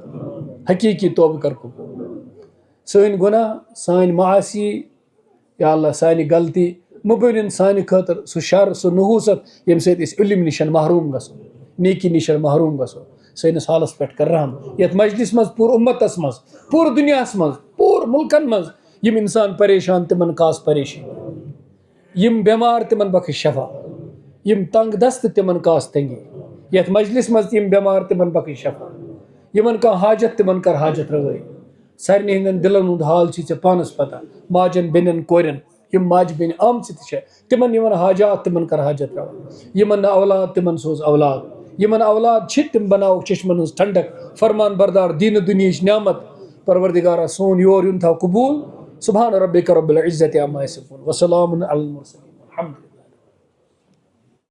حقیقی توبہ کر قبول. سٲنۍ گناہ، سٲنۍ معاصی یا اللہ سانہِ غلطی مبینن سانہِ خٲطر سُہ شر سُہ نحوست ییٚمہِ سۭتۍ أسۍ علم نِشن محروم گژھو، نیکی نِشن محروم گژھو. سٲنِس حالس پٮ۪ٹھ کر رحم. یتھ مجلس منٛز پوٗرٕ اُمتس منٛز، پوٗرٕ دُنیاہس منٛز، پوٗرٕ مُلکن منٛز یِم انسان پریشان تِمن کاس پریشٲنی، یِم بٮ۪مار تِمن بخش شفا، یِم تنگ دست تِمن کاس تنگی. یتھ مجلس منٛز یِم بٮ۪مار تِمن بخش شفا، یِمن کانٛہہ حاجت تِمن کر حاجت رٲوٲیی. سارنٕے ہٕنٛدٮ۪ن دلن ہُنٛد حال چھُے ژےٚ پانس پتہ. ماجن بیٚنٮ۪ن کورٮ۪ن یِم ماجہِ بیٚنہِ آمژٕ تہِ چھےٚ تِمن یِمن حاجات تِمن کر حاجت روا. یِمن نہٕ اولاد تِمن سوز اولاد، یِمن اولاد چھِ تِم بناوکھ چشمن ہٕنٛز ٹھنڈک، فرمان بردار دیٖنہٕ دُنیہٕچ نعمت. پروردگارہ سون یور یُن تھاو قبوٗل. سبحان ربک رب العزت عما یصفون وسلام علی المرسلین الحمدللہ.